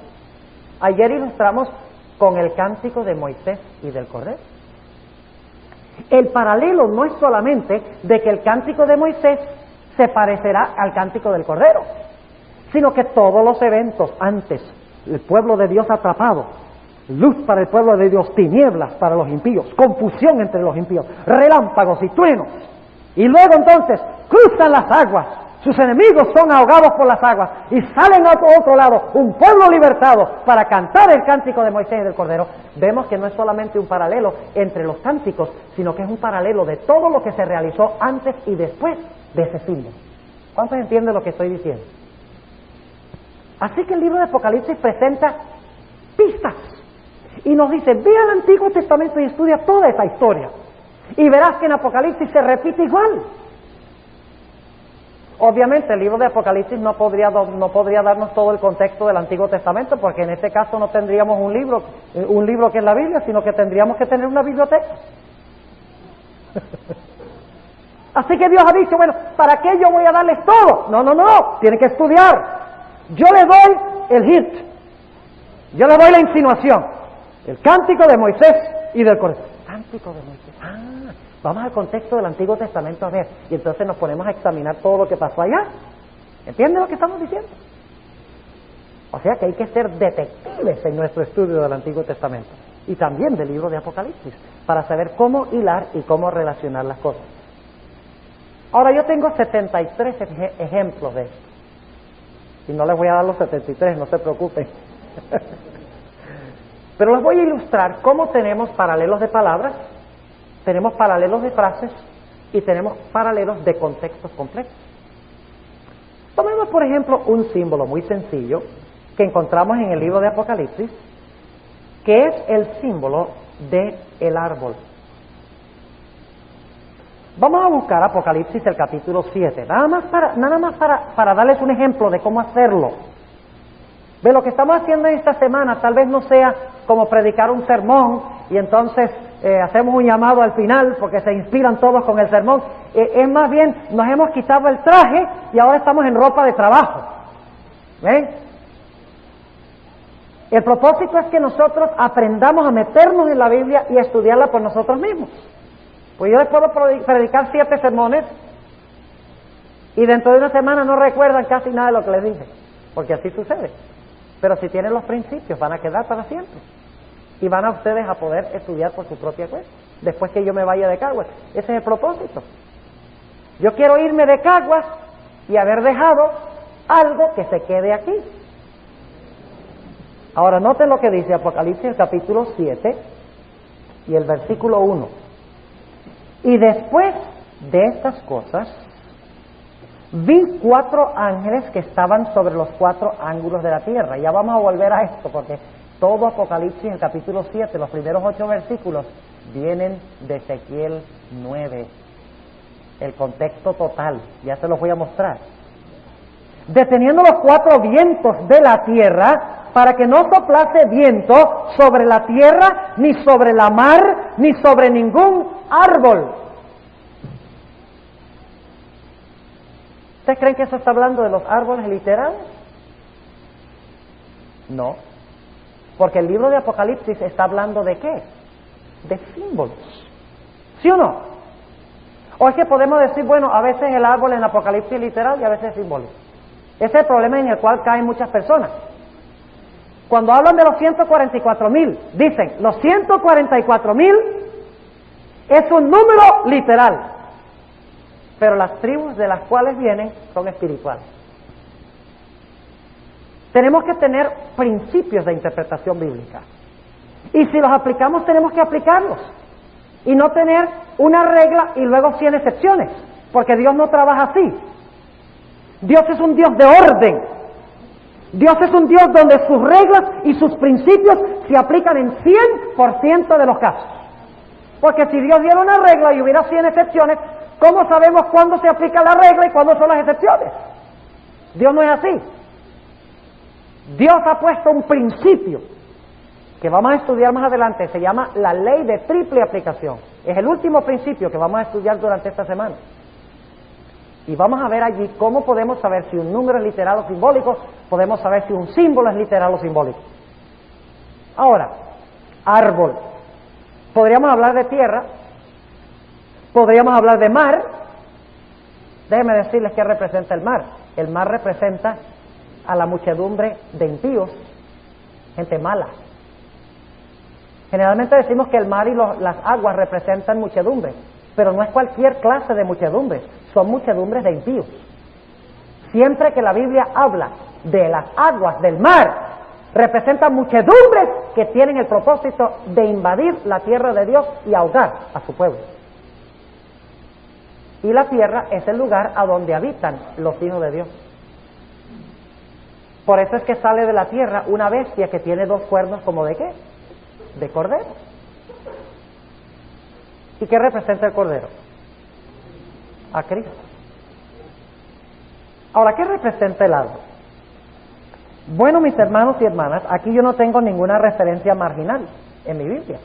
Ayer ilustramos con el cántico de Moisés y del Cordero. El paralelo no es solamente de que el cántico de Moisés se parecerá al cántico del Cordero, sino que todos los eventos antes, el pueblo de Dios atrapado, luz para el pueblo de Dios, tinieblas para los impíos, confusión entre los impíos, relámpagos y truenos, y luego entonces cruzan las aguas, sus enemigos son ahogados por las aguas, y salen a otro lado, un pueblo libertado para cantar el cántico de Moisés y del Cordero. Vemos que no es solamente un paralelo entre los cánticos, sino que es un paralelo de todo lo que se realizó antes y después de ese símbolo. ¿Cuántos entienden lo que estoy diciendo? Así que el libro de Apocalipsis presenta pistas y nos dice: ve al Antiguo Testamento y estudia toda esa historia, y verás que en Apocalipsis se repite igual. Obviamente el libro de Apocalipsis no podría darnos todo el contexto del Antiguo Testamento, porque en este caso no tendríamos un libro que es la Biblia, sino que tendríamos que tener una biblioteca. Así que Dios ha dicho: bueno, ¿para qué yo voy a darles todo? No, tienen que estudiar. Yo les doy el hint, yo les doy la insinuación, el cántico de Moisés y del Cordero. Cántico de Moisés. Vamos al contexto del Antiguo Testamento a ver, y entonces nos ponemos a examinar todo lo que pasó allá. ¿Entienden lo que estamos diciendo? O sea que hay que ser detectives en nuestro estudio del Antiguo Testamento y también del libro de Apocalipsis, para saber cómo hilar y cómo relacionar las cosas. Ahora, yo tengo 73 ejemplos de esto, y no les voy a dar los 73, no se preocupen. Pero les voy a ilustrar cómo tenemos paralelos de palabras, tenemos paralelos de frases y tenemos paralelos de contextos complejos. Tomemos, por ejemplo, un símbolo muy sencillo que encontramos en el libro de Apocalipsis, que es el símbolo del árbol. Vamos a buscar Apocalipsis el capítulo 7, nada más para darles un ejemplo de cómo hacerlo. De lo que estamos haciendo en esta semana tal vez no sea como predicar un sermón y entonces hacemos un llamado al final porque se inspiran todos con el sermón. Es más bien, nos hemos quitado el traje y ahora estamos en ropa de trabajo. ¿Ven? El propósito es que nosotros aprendamos a meternos en la Biblia y a estudiarla por nosotros mismos. Pues yo les puedo predicar 7 sermones y dentro de una semana no recuerdan casi nada de lo que les dije, porque así sucede. Pero si tienen los principios van a quedar para siempre y van a ustedes a poder estudiar por su propia cuenta después que yo me vaya de Caguas. Ese es el propósito. Yo quiero irme de Caguas y haber dejado algo que se quede aquí. Ahora noten lo que dice Apocalipsis, el capítulo 7 y el versículo 1. Y después de estas cosas, vi 4 ángeles que estaban sobre los 4 ángulos de la tierra. Ya vamos a volver a esto, porque todo Apocalipsis, el capítulo 7, los primeros 8 versículos, vienen de Ezequiel 9. El contexto total, ya se los voy a mostrar. Deteniendo los 4 vientos de la tierra, para que no soplase viento sobre la tierra, ni sobre la mar, ni sobre ningún árbol. ¿Ustedes creen que eso está hablando de los árboles literales? No, porque el libro de Apocalipsis está hablando ¿de qué? De símbolos. ¿Sí o no? O es que podemos decir, bueno, a veces el árbol en Apocalipsis es literal y a veces es simbólico. Ese es el problema en el cual caen muchas personas. Cuando hablan de los 144,000, dicen, los 144,000 es un número literal, pero las tribus de las cuales vienen son espirituales. Tenemos que tener principios de interpretación bíblica. Y si los aplicamos, tenemos que aplicarlos. Y no tener una regla y luego 100 excepciones, porque Dios no trabaja así. Dios es un Dios de orden. Dios es un Dios donde sus reglas y sus principios se aplican en 100% de los casos. Porque si Dios diera una regla y hubiera 100 excepciones, ¿cómo sabemos cuándo se aplica la regla y cuándo son las excepciones? Dios no es así. Dios ha puesto un principio que vamos a estudiar más adelante, se llama la ley de triple aplicación. Es el último principio que vamos a estudiar durante esta semana. Y vamos a ver allí cómo podemos saber si un número es literal o simbólico, podemos saber si un símbolo es literal o simbólico. Ahora, árbol. Podríamos hablar de tierra, podríamos hablar de mar. Déjenme decirles qué representa el mar. El mar representa a la muchedumbre de impíos, gente mala. Generalmente decimos que el mar y las aguas representan muchedumbre, pero no es cualquier clase de muchedumbre, son muchedumbres de impíos. Siempre que la Biblia habla de las aguas del mar, representan muchedumbres que tienen el propósito de invadir la tierra de Dios y ahogar a su pueblo. Y la tierra es el lugar a donde habitan los hijos de Dios. Por eso es que sale de la tierra una bestia que tiene 2 cuernos como de ¿qué? De cordero. ¿Y qué representa el cordero? A Cristo. Ahora, ¿qué representa el árbol? Bueno, mis hermanos y hermanas, aquí yo no tengo ninguna referencia marginal en mi Biblia.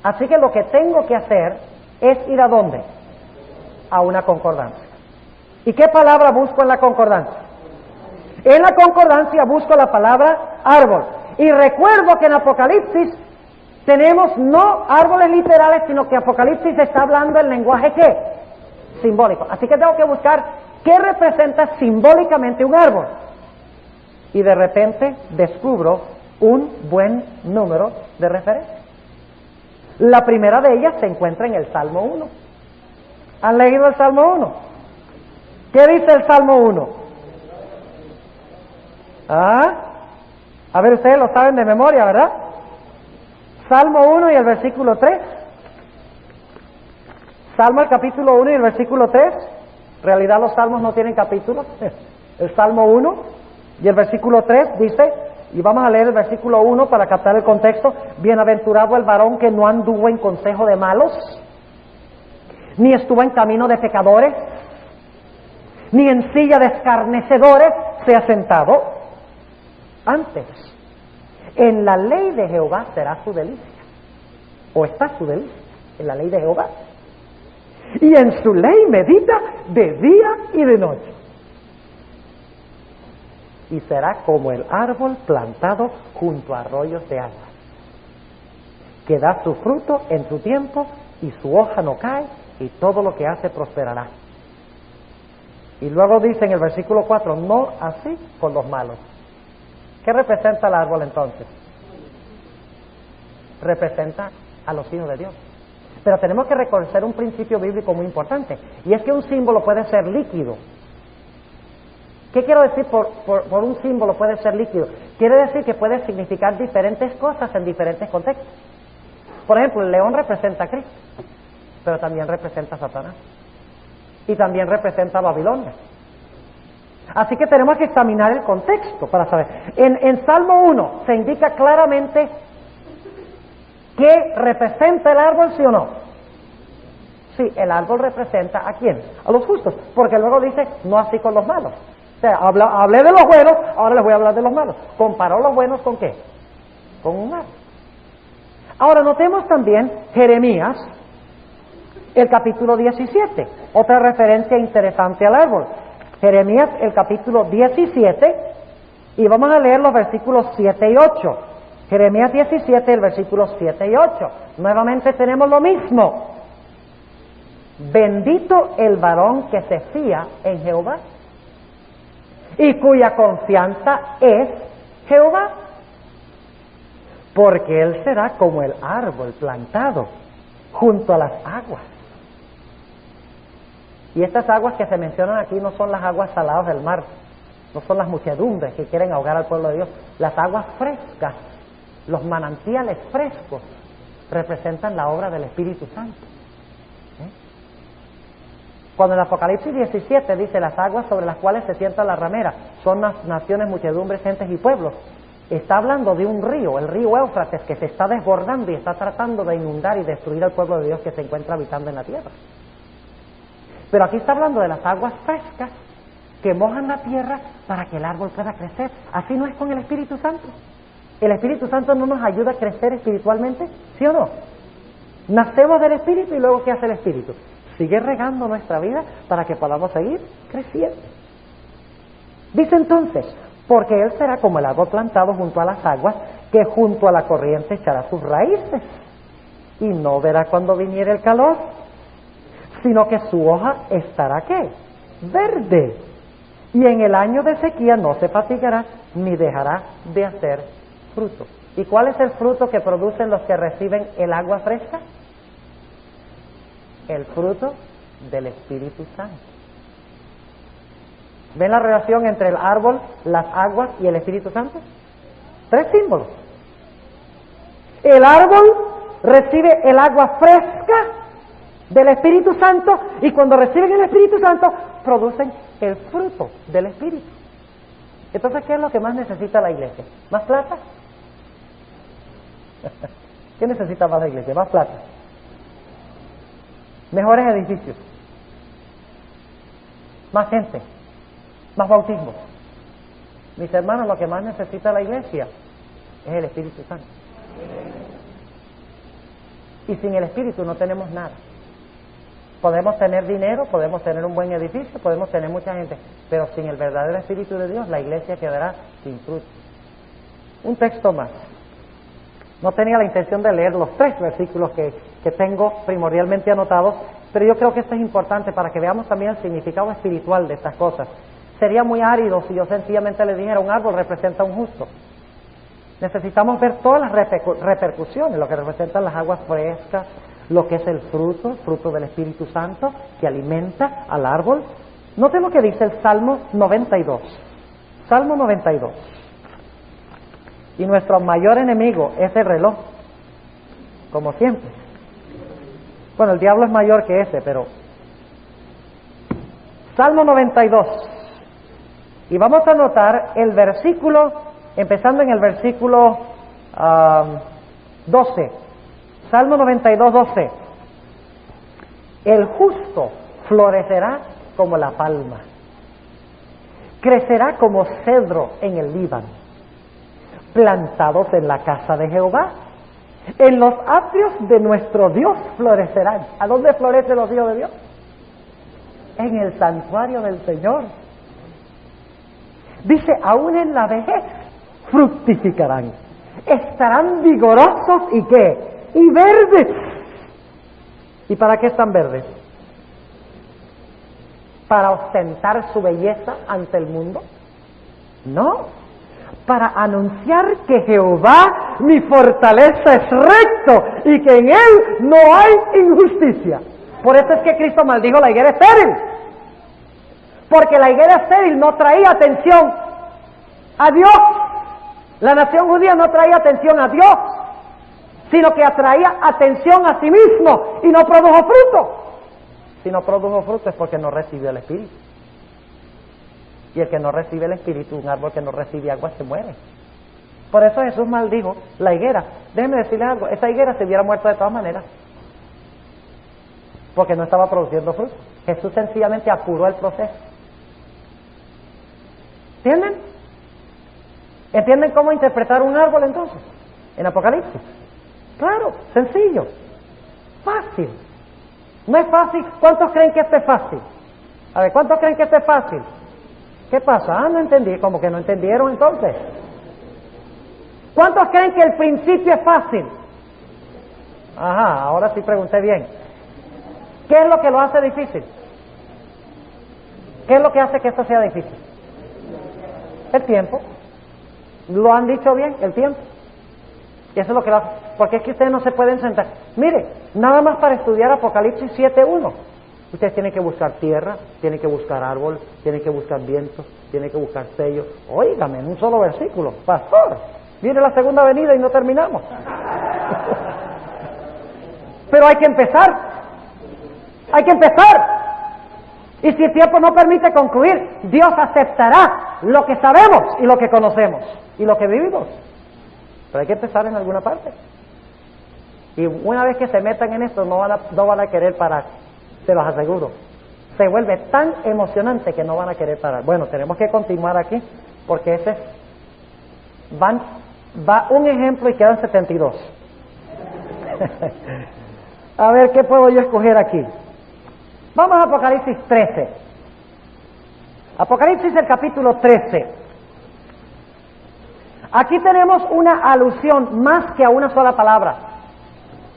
Así que lo que tengo que hacer es ir ¿a dónde? A una concordancia. ¿Y qué palabra busco en la concordancia? En la concordancia busco la palabra árbol. Y recuerdo que en Apocalipsis tenemos no árboles literales, sino que Apocalipsis está hablando el lenguaje ¿qué? Simbólico. Así que tengo que buscar qué representa simbólicamente un árbol. Y de repente descubro un buen número de referencias. La primera de ellas se encuentra en el Salmo 1. ¿Han leído el Salmo 1? ¿Qué dice el Salmo 1? A ver, ustedes lo saben de memoria, ¿verdad? Salmo 1 y el versículo 3. Salmo el capítulo 1 y el versículo 3. En realidad los salmos no tienen capítulos. El Salmo 1 y el versículo 3 dice, y vamos a leer el versículo 1 para captar el contexto: bienaventurado el varón que no anduvo en consejo de malos, ni estuvo en camino de pecadores, ni en silla de escarnecedores se ha sentado. Antes, en la ley de Jehová será su delicia, o está su delicia, en la ley de Jehová. Y en su ley medita de día y de noche. y será como el árbol plantado junto a arroyos de agua, que da su fruto en su tiempo y su hoja no cae, y todo lo que hace prosperará. Y luego dice en el versículo 4, no así con los malos. ¿Qué representa el árbol entonces? Representa a los hijos de Dios. Pero tenemos que reconocer un principio bíblico muy importante, y es que un símbolo puede ser líquido. ¿Qué quiero decir por un símbolo puede ser líquido? Quiere decir que puede significar diferentes cosas en diferentes contextos. Por ejemplo, el león representa a Cristo, pero también representa a Satanás, y también representa a Babilonia. Así que tenemos que examinar el contexto para saber. En Salmo 1 se indica claramente ¿qué representa el árbol, sí o no? Sí, el árbol representa ¿a quién? A los justos, porque luego dice, no así con los malos. O sea, hablé de los buenos, ahora les voy a hablar de los malos. ¿Comparó los buenos con qué? Con un árbol. Ahora notemos también Jeremías, el capítulo 17, otra referencia interesante al árbol. Jeremías, el capítulo 17, y vamos a leer los versículos 7 y 8. Jeremías 17, el versículo 7 y 8. Nuevamente tenemos lo mismo. Bendito el varón que se fía en Jehová y cuya confianza es Jehová, porque él será como el árbol plantado junto a las aguas. Y estas aguas que se mencionan aquí no son las aguas saladas del mar, no son las muchedumbres que quieren ahogar al pueblo de Dios. Las aguas frescas, los manantiales frescos, representan la obra del Espíritu Santo. Cuando en Apocalipsis 17 dice las aguas sobre las cuales se sienta la ramera son las naciones, muchedumbres, gentes y pueblos, está hablando de un río, el río Éufrates, que se está desbordando y está tratando de inundar y destruir al pueblo de Dios que se encuentra habitando en la tierra. Pero aquí está hablando de las aguas frescas que mojan la tierra para que el árbol pueda crecer. Así no es con el Espíritu Santo. ¿El Espíritu Santo no nos ayuda a crecer espiritualmente? ¿Sí o no? Nacemos del Espíritu y luego ¿qué hace el Espíritu? Sigue regando nuestra vida para que podamos seguir creciendo. Dice entonces, porque él será como el árbol plantado junto a las aguas, que junto a la corriente echará sus raíces, y no verá cuando viniere el calor, sino que su hoja estará ¿qué? Verde, y en el año de sequía no se fatigará, ni dejará de hacer fruto. ¿Y cuál es el fruto que producen los que reciben el agua fresca? El fruto del Espíritu Santo. ¿Ven la relación entre el árbol, las aguas y el Espíritu Santo? Tres símbolos. El árbol recibe el agua fresca del Espíritu Santo, y cuando reciben el Espíritu Santo producen el fruto del Espíritu. Entonces, ¿qué es lo que más necesita la iglesia? ¿Más plata? ¿Qué necesita más la iglesia? Más plata. Mejores edificios, más gente, más bautismos. Mis hermanos, lo que más necesita la iglesia es el Espíritu Santo. Y sin el Espíritu no tenemos nada. Podemos tener dinero, podemos tener un buen edificio, podemos tener mucha gente, pero sin el verdadero Espíritu de Dios la iglesia quedará sin fruto. Un texto más. No tenía la intención de leer los 3 versículos que tengo primordialmente anotados, pero yo creo que esto es importante para que veamos también el significado espiritual de estas cosas. Sería muy árido si yo sencillamente le dijera un árbol representa a un justo. Necesitamos ver todas las repercusiones, lo que representan las aguas frescas, lo que es el fruto del Espíritu Santo que alimenta al árbol. Noten lo que dice el Salmo 92. Salmo 92. Y nuestro mayor enemigo es el reloj, como siempre. Bueno, el diablo es mayor que ese, pero... Salmo 92. Y vamos a notar el versículo, empezando en el versículo 12. Salmo 92, 12. El justo florecerá como la palma, crecerá como cedro en el Líbano, plantados en la casa de Jehová, en los atrios de nuestro Dios florecerán. ¿A dónde florecen los hijos de Dios? En el santuario del Señor. Dice, aún en la vejez fructificarán. Estarán vigorosos y ¿qué? Y verdes. ¿Y para qué están verdes? ¿Para ostentar su belleza ante el mundo? No, para anunciar que Jehová, mi fortaleza, es recto y que en él no hay injusticia. Por eso es que Cristo maldijo la higuera estéril, porque la higuera estéril no traía atención a Dios. La nación judía no traía atención a Dios, sino que atraía atención a sí mismo y no produjo fruto. Si no produjo fruto es porque no recibió el Espíritu. Y el que no recibe el Espíritu, un árbol que no recibe agua, se muere. Por eso Jesús maldijo la higuera. Déjenme decirles algo, esa higuera se hubiera muerto de todas maneras, porque no estaba produciendo fruto. Jesús sencillamente apuró el proceso. ¿Entienden? ¿Entienden cómo interpretar un árbol entonces? En Apocalipsis. Claro, sencillo, fácil. No es fácil. ¿Cuántos creen que esto es fácil? A ver, ¿cuántos creen que esto es fácil? ¿Qué pasa? Ah, no entendí. ¿Cómo que no entendieron entonces? ¿Cuántos creen que el principio es fácil? Ajá, ahora sí pregunté bien. ¿Qué es lo que lo hace difícil? ¿Qué es lo que hace que esto sea difícil? El tiempo. Lo han dicho bien, el tiempo. Y eso es lo que lo hace. Porque es que ustedes no se pueden sentar. Mire, nada más para estudiar Apocalipsis 7:1. Ustedes tienen que buscar tierra, tienen que buscar árbol, tienen que buscar viento, tienen que buscar sello. Óigame, en un solo versículo. Pastor, viene la segunda venida y no terminamos. Pero hay que empezar. Hay que empezar. Y si el tiempo no permite concluir, Dios aceptará lo que sabemos y lo que conocemos y lo que vivimos. Pero hay que empezar en alguna parte. Y una vez que se metan en esto, no van a querer parar. Se los aseguro. Se vuelve tan emocionante que no van a querer parar. Bueno, tenemos que continuar aquí, porque ese es... Va un ejemplo y quedan 72. A ver, ¿qué puedo yo escoger aquí? Vamos a Apocalipsis 13. Apocalipsis, el capítulo 13. Aquí tenemos una alusión más que a una sola palabra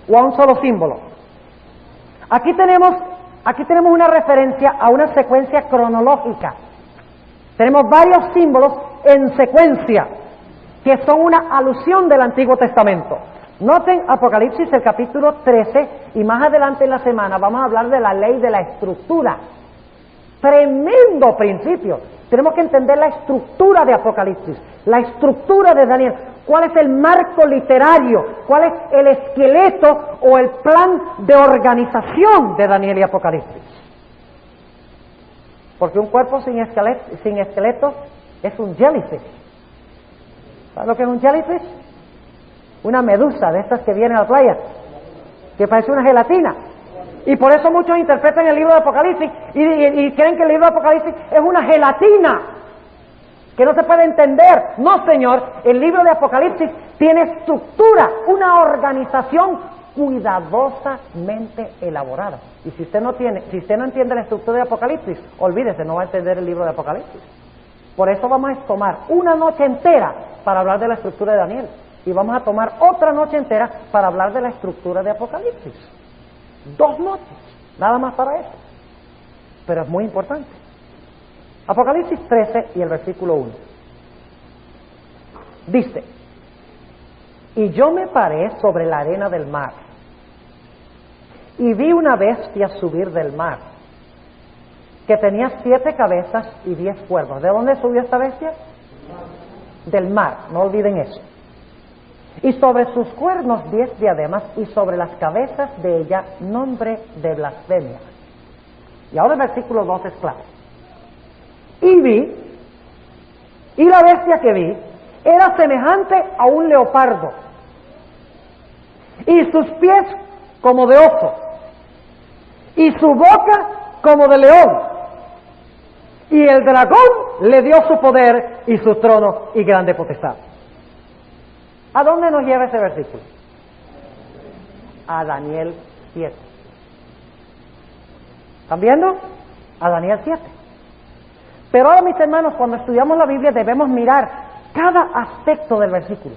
o a un solo símbolo. Aquí tenemos una referencia a una secuencia cronológica. Tenemos varios símbolos en secuencia que son una alusión del Antiguo Testamento. Noten Apocalipsis, el capítulo 13, y más adelante en la semana vamos a hablar de la ley de la estructura. Tremendo principio. Tenemos que entender la estructura de Apocalipsis, la estructura de Daniel. ¿Cuál es el marco literario? ¿Cuál es el esqueleto o el plan de organización de Daniel y Apocalipsis? Porque un cuerpo sin esqueleto es un jellyfish. ¿Sabes lo que es un jellyfish? Una medusa de estas que vienen a la playa, que parece una gelatina. Y por eso muchos interpretan el libro de Apocalipsis y creen que el libro de Apocalipsis es una gelatina que no se puede entender. No, señor, el libro de Apocalipsis tiene estructura, una organización cuidadosamente elaborada. Y si usted no entiende la estructura de Apocalipsis, olvídese, no va a entender el libro de Apocalipsis. Por eso vamos a tomar una noche entera para hablar de la estructura de Daniel. Y vamos a tomar otra noche entera para hablar de la estructura de Apocalipsis. 2 noches, nada más para eso. Pero es muy importante. Apocalipsis 13 y el versículo 1. Dice: y yo me paré sobre la arena del mar, y vi una bestia subir del mar, que tenía 7 cabezas y 10 cuernos. ¿De dónde subió esta bestia? Del mar, no olviden eso. Y sobre sus cuernos 10 diademas, y sobre las cabezas de ella nombre de blasfemia. Y ahora el versículo 2 es claro. Y la bestia que vi era semejante a un leopardo, y sus pies como de oso, y su boca como de león, y el dragón le dio su poder y su trono y grande potestad. ¿A dónde nos lleva ese versículo? A Daniel 7. ¿Están viendo? A Daniel 7. Pero ahora, mis hermanos, cuando estudiamos la Biblia debemos mirar cada aspecto del versículo.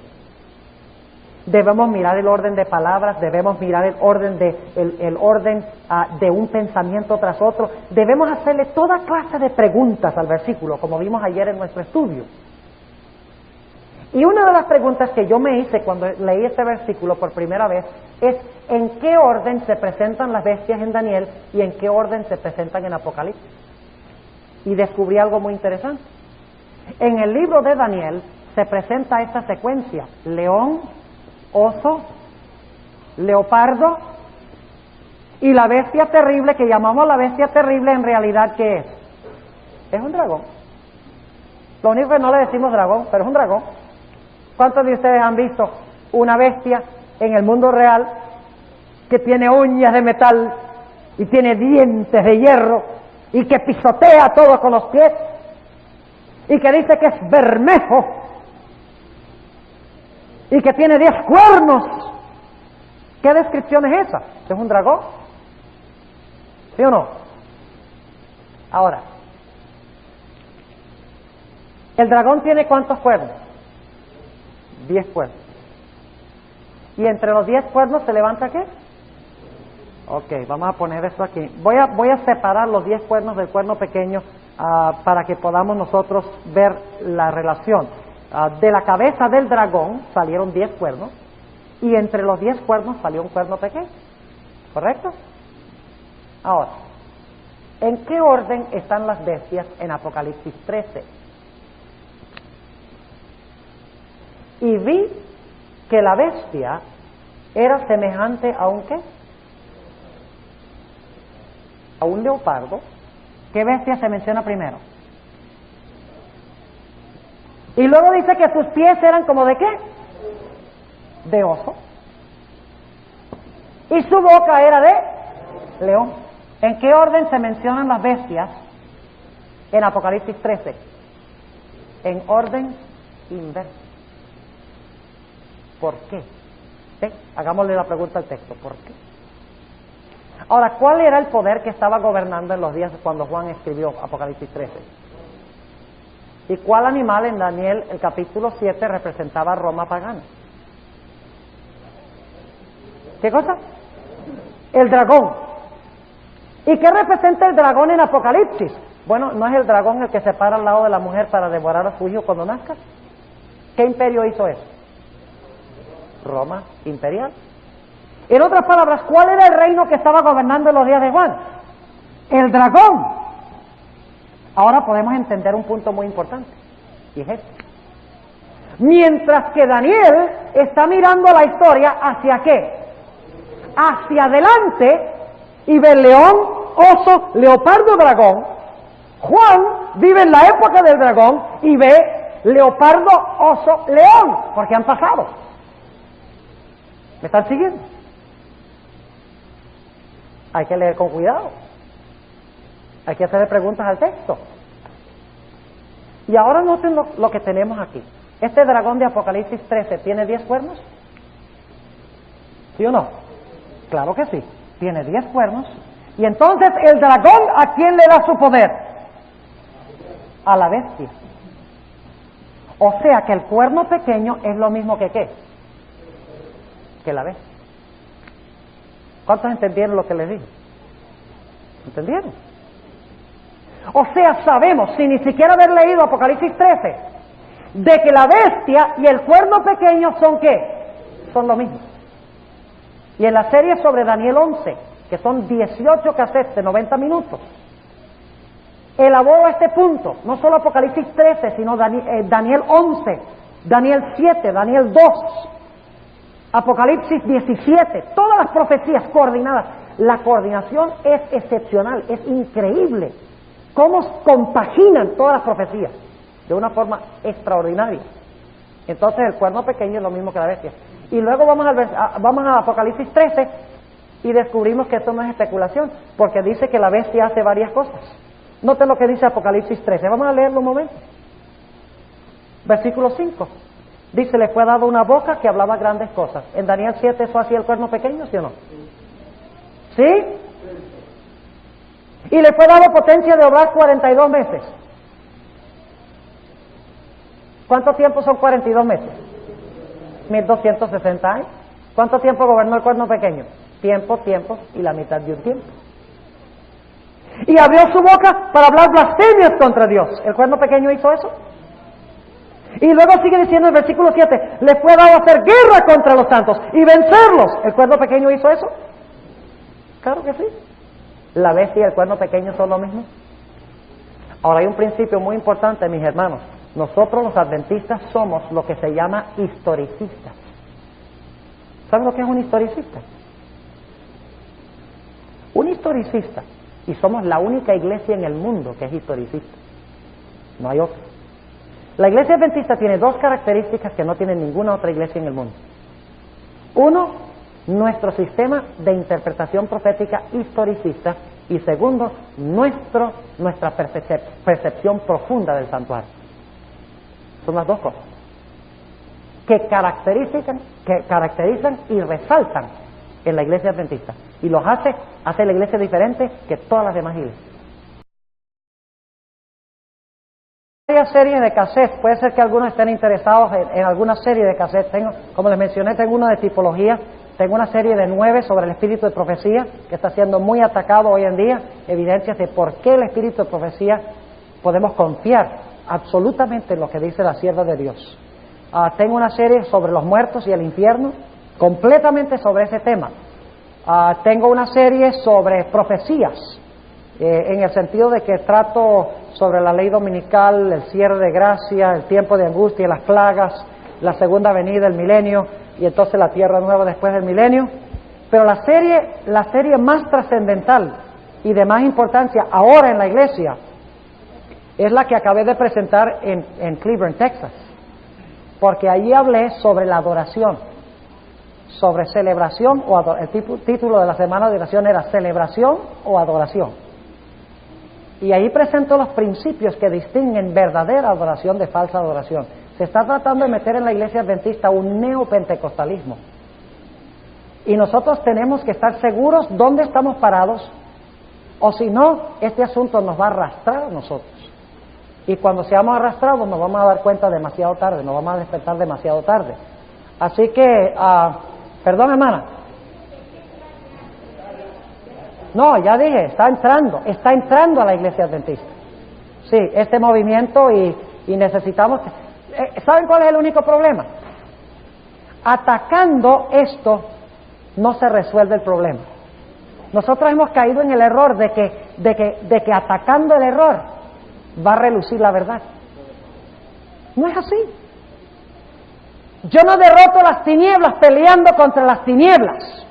Debemos mirar el orden de palabras, debemos mirar el orden de un pensamiento tras otro. Debemos hacerle toda clase de preguntas al versículo, como vimos ayer en nuestro estudio. Y una de las preguntas que yo me hice cuando leí este versículo por primera vez es: ¿en qué orden se presentan las bestias en Daniel y en qué orden se presentan en Apocalipsis? Y descubrí algo muy interesante. En el libro de Daniel se presenta esta secuencia: león, oso, leopardo y la bestia terrible, que llamamos la bestia terrible. En realidad, ¿qué es? Es un dragón. Lo único que no le decimos dragón, pero es un dragón. ¿Cuántos de ustedes han visto una bestia en el mundo real que tiene uñas de metal y tiene dientes de hierro y que pisotea todo con los pies y que dice que es Bermejo y que tiene 10 cuernos? ¿Qué descripción es esa? ¿Es un dragón? ¿Sí o no? Ahora, ¿el dragón tiene cuántos cuernos? 10 cuernos. ¿Y entre los 10 cuernos se levanta qué? Ok, vamos a poner esto aquí. Voy a separar los 10 cuernos del cuerno pequeño para que podamos nosotros ver la relación. De la cabeza del dragón salieron 10 cuernos y entre los 10 cuernos salió un cuerno pequeño. ¿Correcto? Ahora, ¿en qué orden están las bestias en Apocalipsis 13? Y vi que la bestia era semejante a un ¿qué? A un leopardo. ¿Qué bestia se menciona primero? Y luego dice que sus pies eran como ¿de qué? De oso. Y su boca era de león. ¿En qué orden se mencionan las bestias en Apocalipsis 13? En orden inverso. ¿Por qué? ¿Sí? Hagámosle la pregunta al texto. ¿Por qué? Ahora, ¿cuál era el poder que estaba gobernando en los días cuando Juan escribió Apocalipsis 13? ¿Y cuál animal en Daniel, el capítulo 7, representaba a Roma pagana? ¿Qué cosa? El dragón. ¿Y qué representa el dragón en Apocalipsis? Bueno, ¿no es el dragón el que se para al lado de la mujer para devorar a su hijo cuando nazca? ¿Qué imperio hizo eso? Roma imperial. En otras palabras, ¿cuál era el reino que estaba gobernando en los días de Juan? El dragón. Ahora podemos entender un punto muy importante, y es este. Mientras que Daniel está mirando la historia, ¿hacia qué? Hacia adelante, y ve león, oso, leopardo, dragón. Juan vive en la época del dragón y ve leopardo, oso, león, porque han pasado. ¿Me están siguiendo? Hay que leer con cuidado. Hay que hacerle preguntas al texto. Y ahora noten lo que tenemos aquí. ¿Este dragón de Apocalipsis 13 tiene 10 cuernos? ¿Sí o no? Claro que sí. Tiene 10 cuernos. Y entonces el dragón, ¿a quién le da su poder? A la bestia. O sea que el cuerno pequeño es lo mismo que ¿qué? Que la bestia. ¿Cuántos entendieron lo que les dije? ¿Entendieron? O sea, sabemos, sin ni siquiera haber leído Apocalipsis 13, de que la bestia y el cuerno pequeño son ¿qué? Son lo mismo. Y en la serie sobre Daniel 11, que son 18 cassettes de 90 minutos, elaboro este punto, no solo Apocalipsis 13, sino Daniel 11, Daniel 7, Daniel 2, Apocalipsis 17, todas las profecías coordinadas. La coordinación es excepcional, es increíble. Cómo compaginan todas las profecías de una forma extraordinaria. Entonces el cuerno pequeño es lo mismo que la bestia. Y luego vamos a Apocalipsis 13 y descubrimos que esto no es especulación, porque dice que la bestia hace varias cosas. Noten lo que dice Apocalipsis 13. Vamos a leerlo un momento. Versículo 5. Dice, le fue dado una boca que hablaba grandes cosas. En Daniel 7 eso hacía el cuerno pequeño, ¿sí o no? ¿Sí? Y le fue dado potencia de obrar 42 meses. ¿Cuánto tiempo son 42 meses? 1260 años. ¿Cuánto tiempo gobernó el cuerno pequeño? Tiempo y la mitad de un tiempo. Y abrió su boca para hablar blasfemias contra Dios. ¿El cuerno pequeño hizo eso? Y luego sigue diciendo en el versículo 7, le fue dado hacer guerra contra los santos y vencerlos. ¿El cuerno pequeño hizo eso? Claro que sí. ¿La bestia y el cuerno pequeño son lo mismo? Ahora hay un principio muy importante, mis hermanos. Nosotros los adventistas somos lo que se llama historicistas. ¿Saben lo que es un historicista? Un historicista, y somos la única iglesia en el mundo que es historicista. No hay otra. La iglesia adventista tiene dos características que no tiene ninguna otra iglesia en el mundo. Uno, nuestro sistema de interpretación profética historicista, y segundo, nuestra percepción profunda del santuario. Son las dos cosas que caracterizan y resaltan en la iglesia adventista, y los hace la iglesia diferente que todas las demás iglesias. Varias series de cassette, puede ser que algunos estén interesados en alguna serie de cassette. Como les mencioné, tengo una de tipología, tengo una serie de 9 sobre el espíritu de profecía, que está siendo muy atacado hoy en día, evidencias de por qué el espíritu de profecía podemos confiar absolutamente en lo que dice la sierva de Dios. Tengo una serie sobre los muertos y el infierno, completamente sobre ese tema. Tengo una serie sobre profecías, en el sentido de que trato sobre la ley dominical, el cierre de gracia, el tiempo de angustia, las plagas, la segunda venida, el milenio, y entonces la tierra nueva después del milenio. Pero la serie más trascendental y de más importancia ahora en la iglesia es la que acabé de presentar en Cleveland, Texas, porque allí hablé sobre la adoración, sobre celebración o adoración. El título de la semana de oración era celebración o adoración, y ahí presento los principios que distinguen verdadera adoración de falsa adoración. Se está tratando de meter en la iglesia adventista un neopentecostalismo, y nosotros tenemos que estar seguros dónde estamos parados, o si no, este asunto nos va a arrastrar a nosotros. Y cuando seamos arrastrados nos vamos a dar cuenta demasiado tarde, nos vamos a despertar demasiado tarde. Así que, perdón hermana. No, ya dije, está entrando a la iglesia adventista. Sí, este movimiento y necesitamos... ¿Saben cuál es el único problema? Atacando esto no se resuelve el problema. Nosotros hemos caído en el error de que atacando el error va a relucir la verdad. No es así. Yo no derroto las tinieblas peleando contra las tinieblas,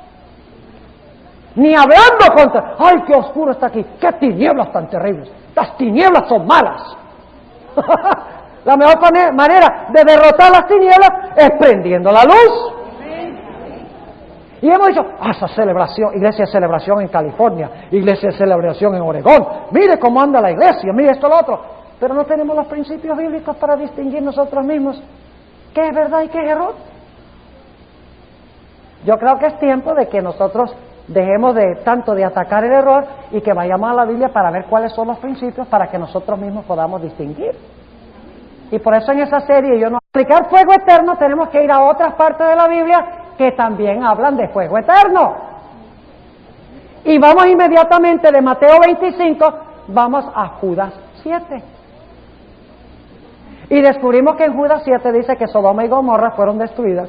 ni hablando contra, ¡ay, qué oscuro está aquí! ¡Qué tinieblas tan terribles! Las tinieblas son malas. La mejor manera de derrotar las tinieblas es prendiendo la luz. Y hemos dicho, esa celebración, iglesia de celebración en California, iglesia de celebración en Oregón, mire cómo anda la iglesia, mire esto, lo otro. Pero no tenemos los principios bíblicos para distinguir nosotros mismos qué es verdad y qué es error. Yo creo que es tiempo de que nosotros dejemos tanto de atacar el error y que vayamos a la Biblia para ver cuáles son los principios para que nosotros mismos podamos distinguir. Y por eso en esa serie yo no aplicar fuego eterno, tenemos que ir a otras partes de la Biblia que también hablan de fuego eterno. Y vamos inmediatamente de Mateo 25, vamos a Judas 7. Y descubrimos que en Judas 7 dice que Sodoma y Gomorra fueron destruidas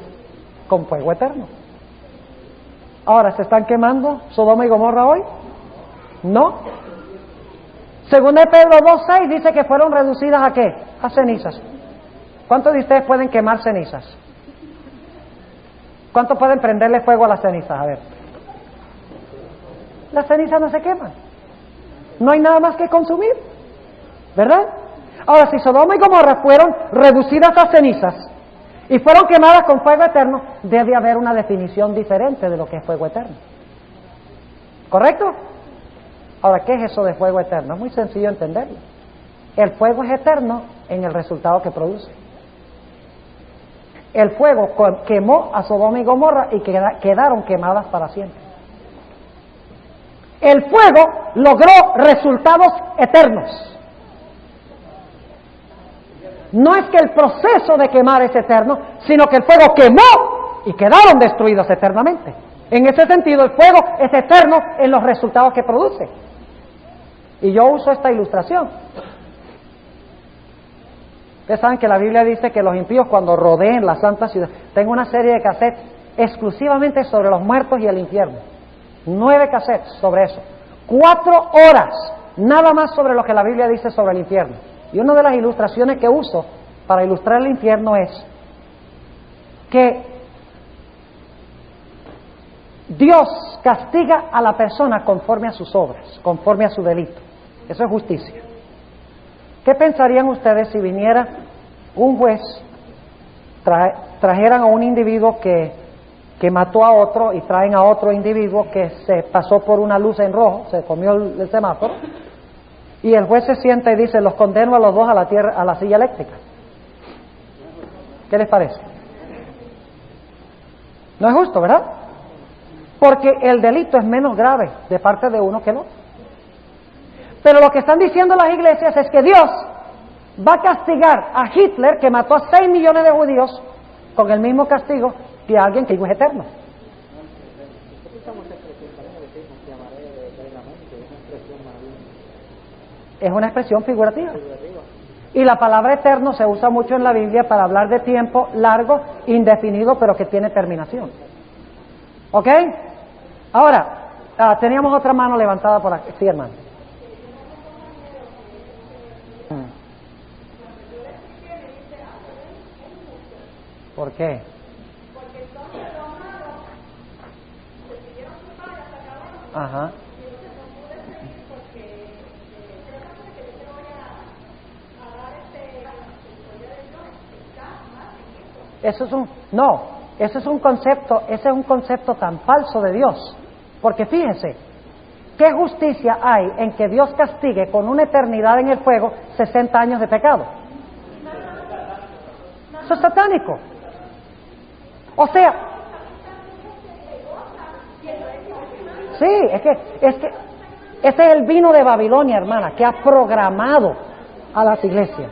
con fuego eterno. Ahora, ¿se están quemando Sodoma y Gomorra hoy? No. Segunda de Pedro 2:6 dice que fueron reducidas ¿a qué? A cenizas. ¿Cuántos de ustedes pueden quemar cenizas? ¿Cuántos pueden prenderle fuego a las cenizas? A ver. Las cenizas no se queman. No hay nada más que consumir, ¿verdad? Ahora, si Sodoma y Gomorra fueron reducidas a cenizas y fueron quemadas con fuego eterno, debe haber una definición diferente de lo que es fuego eterno. ¿Correcto? Ahora, ¿qué es eso de fuego eterno? Es muy sencillo entenderlo. El fuego es eterno en el resultado que produce. El fuego quemó a Sodoma y Gomorra y quedaron quemadas para siempre. El fuego logró resultados eternos. No es que el proceso de quemar es eterno, sino que el fuego quemó y quedaron destruidos eternamente. En ese sentido, el fuego es eterno en los resultados que produce. Y yo uso esta ilustración. Ustedes saben que la Biblia dice que los impíos cuando rodeen la santa ciudad, tengo una serie de cassettes exclusivamente sobre los muertos y el infierno. 9 cassettes sobre eso. 4 horas, nada más sobre lo que la Biblia dice sobre el infierno. Y una de las ilustraciones que uso para ilustrar el infierno es que Dios castiga a la persona conforme a sus obras, conforme a su delito. Eso es justicia. ¿Qué pensarían ustedes si viniera un juez, trajeran a un individuo que mató a otro y traen a otro individuo que se pasó por una luz en rojo, se comió el semáforo, y el juez se sienta y dice, los condeno a los dos a la silla eléctrica? ¿Qué les parece? No es justo, ¿verdad? Porque el delito es menos grave de parte de uno que el otro. Pero lo que están diciendo las iglesias es que Dios va a castigar a Hitler, que mató a 6 millones de judíos, con el mismo castigo que a alguien que es eterno. Es una expresión figurativa. Y la palabra eterno se usa mucho en la Biblia para hablar de tiempo largo, indefinido, pero que tiene terminación. ¿Ok? Ahora, teníamos otra mano levantada por aquí. Sí, hermano. ¿Por qué? Ajá. Eso es un concepto tan falso de Dios, porque fíjense, ¿qué justicia hay en que Dios castigue con una eternidad en el fuego 60 años de pecado? Eso es satánico. O sea, sí, es que ese es el vino de Babilonia, hermana, que ha programado a las iglesias.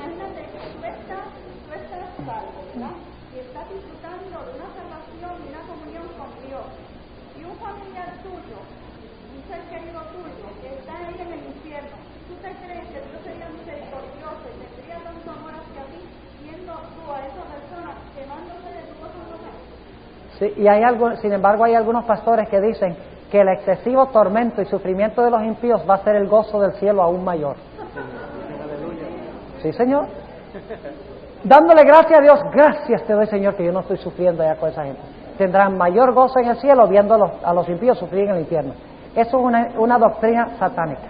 Sí, y sin embargo hay algunos pastores que dicen que el excesivo tormento y sufrimiento de los impíos va a ser el gozo del cielo aún mayor. Sí, Señor. Dándole gracias a Dios, gracias te doy, Señor, que yo no estoy sufriendo allá con esa gente. Tendrán mayor gozo en el cielo viendo a los impíos sufrir en el infierno. Eso es una doctrina satánica.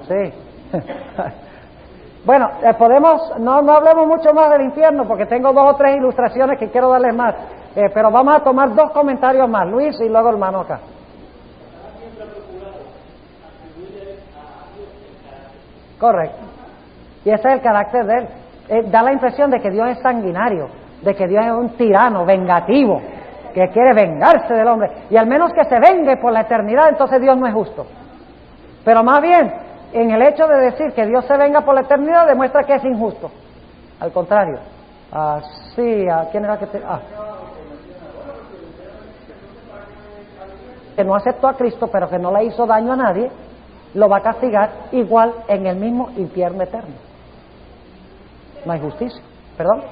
Sí. Bueno, no hablemos mucho más del infierno porque tengo 2 o 3 ilustraciones que quiero darles más. Pero vamos a tomar 2 comentarios más, Luis y luego el hermano acá. Correcto. Y ese es el carácter de él. Da la impresión de que Dios es sanguinario, de que Dios es un tirano, vengativo, que quiere vengarse del hombre. Y al menos que se vengue por la eternidad, entonces Dios no es justo. Pero más bien, en el hecho de decir que Dios se venga por la eternidad, demuestra que es injusto. Al contrario. ¿Quién era que que no aceptó a Cristo, pero que no le hizo daño a nadie, lo va a castigar igual en el mismo infierno eterno. No hay justicia. ¿Perdón?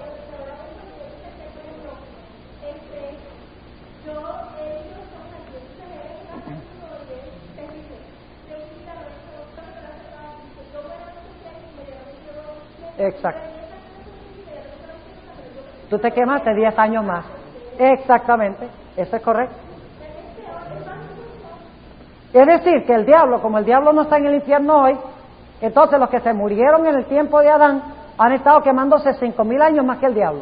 Exacto. Tú te quemaste 10 años más. Exactamente. Eso es correcto. Es decir, que el diablo, como el diablo no está en el infierno hoy, entonces los que se murieron en el tiempo de Adán han estado quemándose 5,000 años más que el diablo.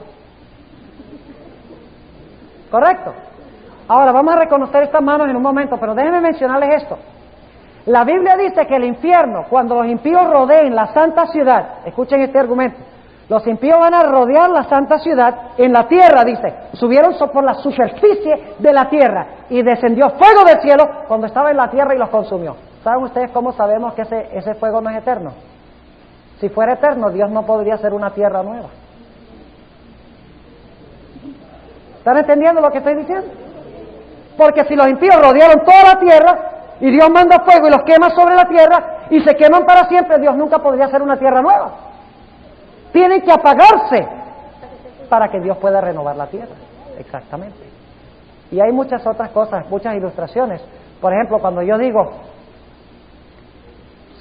¿Correcto? Ahora vamos a reconocer estas manos en un momento, pero déjenme mencionarles esto. La Biblia dice que el infierno, cuando los impíos rodeen la santa ciudad, escuchen este argumento, los impíos van a rodear la santa ciudad en la tierra, dice, subieron por la superficie de la tierra y descendió fuego del cielo cuando estaba en la tierra y los consumió. ¿Saben ustedes cómo sabemos que ese fuego no es eterno? Si fuera eterno, Dios no podría hacer una tierra nueva. ¿Están entendiendo lo que estoy diciendo? Porque si los impíos rodearon toda la tierra y Dios manda fuego y los quema sobre la tierra y se queman para siempre, Dios nunca podría hacer una tierra nueva. Tienen que apagarse para que Dios pueda renovar la tierra. Exactamente. Y hay muchas otras cosas, muchas ilustraciones. Por ejemplo, cuando yo digo,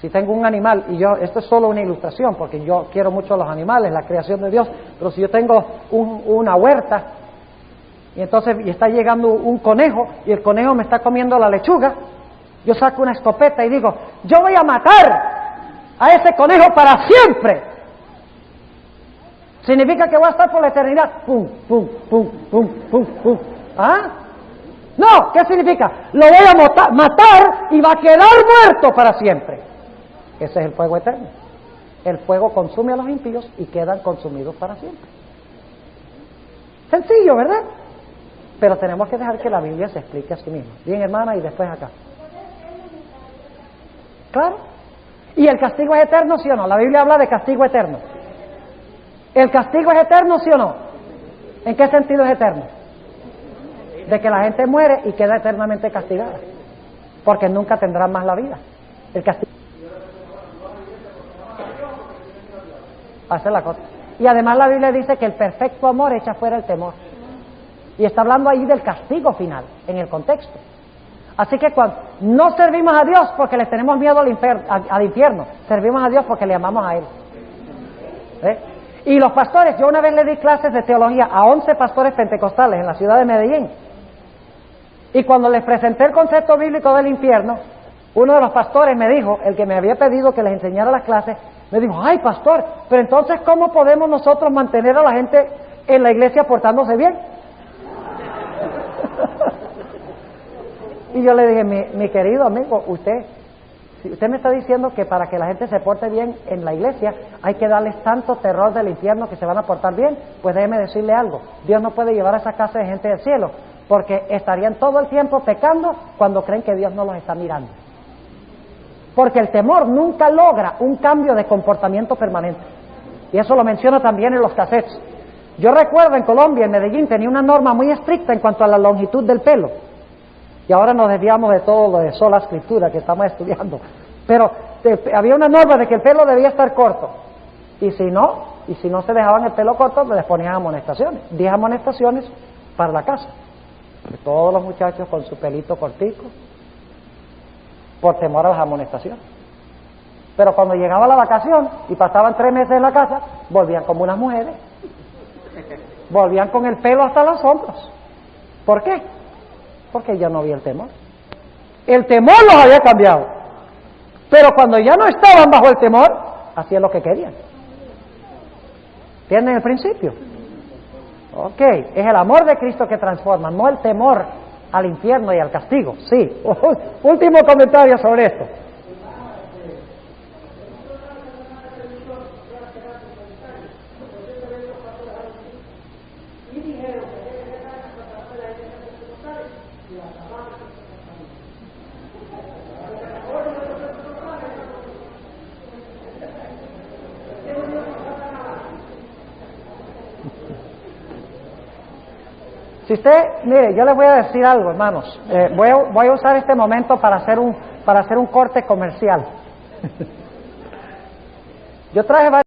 si tengo un animal, y esto es solo una ilustración, porque yo quiero mucho a los animales, la creación de Dios, pero si yo tengo una huerta, y entonces está llegando un conejo, y el conejo me está comiendo la lechuga, yo saco una escopeta y digo, yo voy a matar a ese conejo para siempre. Significa que voy a estar por la eternidad. Pum, pum, pum, pum, pum, pum. ¿Ah? No, ¿qué significa? Lo voy a matar y va a quedar muerto para siempre. Ese es el fuego eterno. El fuego consume a los impíos y quedan consumidos para siempre. Sencillo, ¿verdad? Pero tenemos que dejar que la Biblia se explique a sí misma. Bien, hermana, y después acá. Claro. ¿Y el castigo es eterno, sí o no? La Biblia habla de castigo eterno. ¿El castigo es eterno, sí o no? ¿En qué sentido es eterno? De que la gente muere y queda eternamente castigada, porque nunca tendrán más la vida. El castigo. Esa es la cosa. Y además la Biblia dice que el perfecto amor echa fuera el temor. Y está hablando ahí del castigo final, en el contexto. Así que cuando no servimos a Dios porque le tenemos miedo al infierno, servimos a Dios porque le amamos a Él. Y los pastores, yo una vez le di clases de teología a 11 pastores pentecostales en la ciudad de Medellín. Y cuando les presenté el concepto bíblico del infierno, uno de los pastores me dijo, el que me había pedido que les enseñara las clases, me dijo, ay pastor, pero entonces ¿cómo podemos nosotros mantener a la gente en la iglesia portándose bien? Y yo le dije, mi querido amigo, si usted me está diciendo que para que la gente se porte bien en la iglesia hay que darles tanto terror del infierno que se van a portar bien, pues déjeme decirle algo, Dios no puede llevar a esa clase de gente del cielo, porque estarían todo el tiempo pecando cuando creen que Dios no los está mirando. Porque el temor nunca logra un cambio de comportamiento permanente. Y eso lo menciona también en los cassettes. Yo recuerdo en Colombia, en Medellín, tenía una norma muy estricta en cuanto a la longitud del pelo. Y ahora nos desviamos de todo lo de sola escritura que estamos estudiando. Pero había una norma de que el pelo debía estar corto. Y si no se dejaban el pelo corto, les ponían amonestaciones. 10 amonestaciones para la casa. De todos los muchachos con su pelito cortico, por temor a las amonestaciones. Pero cuando llegaba la vacación y pasaban 3 meses en la casa, volvían como unas mujeres. Volvían con el pelo hasta los hombros. ¿Por qué? Porque ya no había el temor. El temor los había cambiado. Pero cuando ya no estaban bajo el temor, hacían lo que querían. ¿Entienden el principio? Ok, es el amor de Cristo que transforma, no el temor al infierno y al castigo. Sí. Último comentario sobre esto. Si usted, mire, yo les voy a decir algo, hermanos. Voy a usar este momento para hacer un corte comercial. Yo traje varios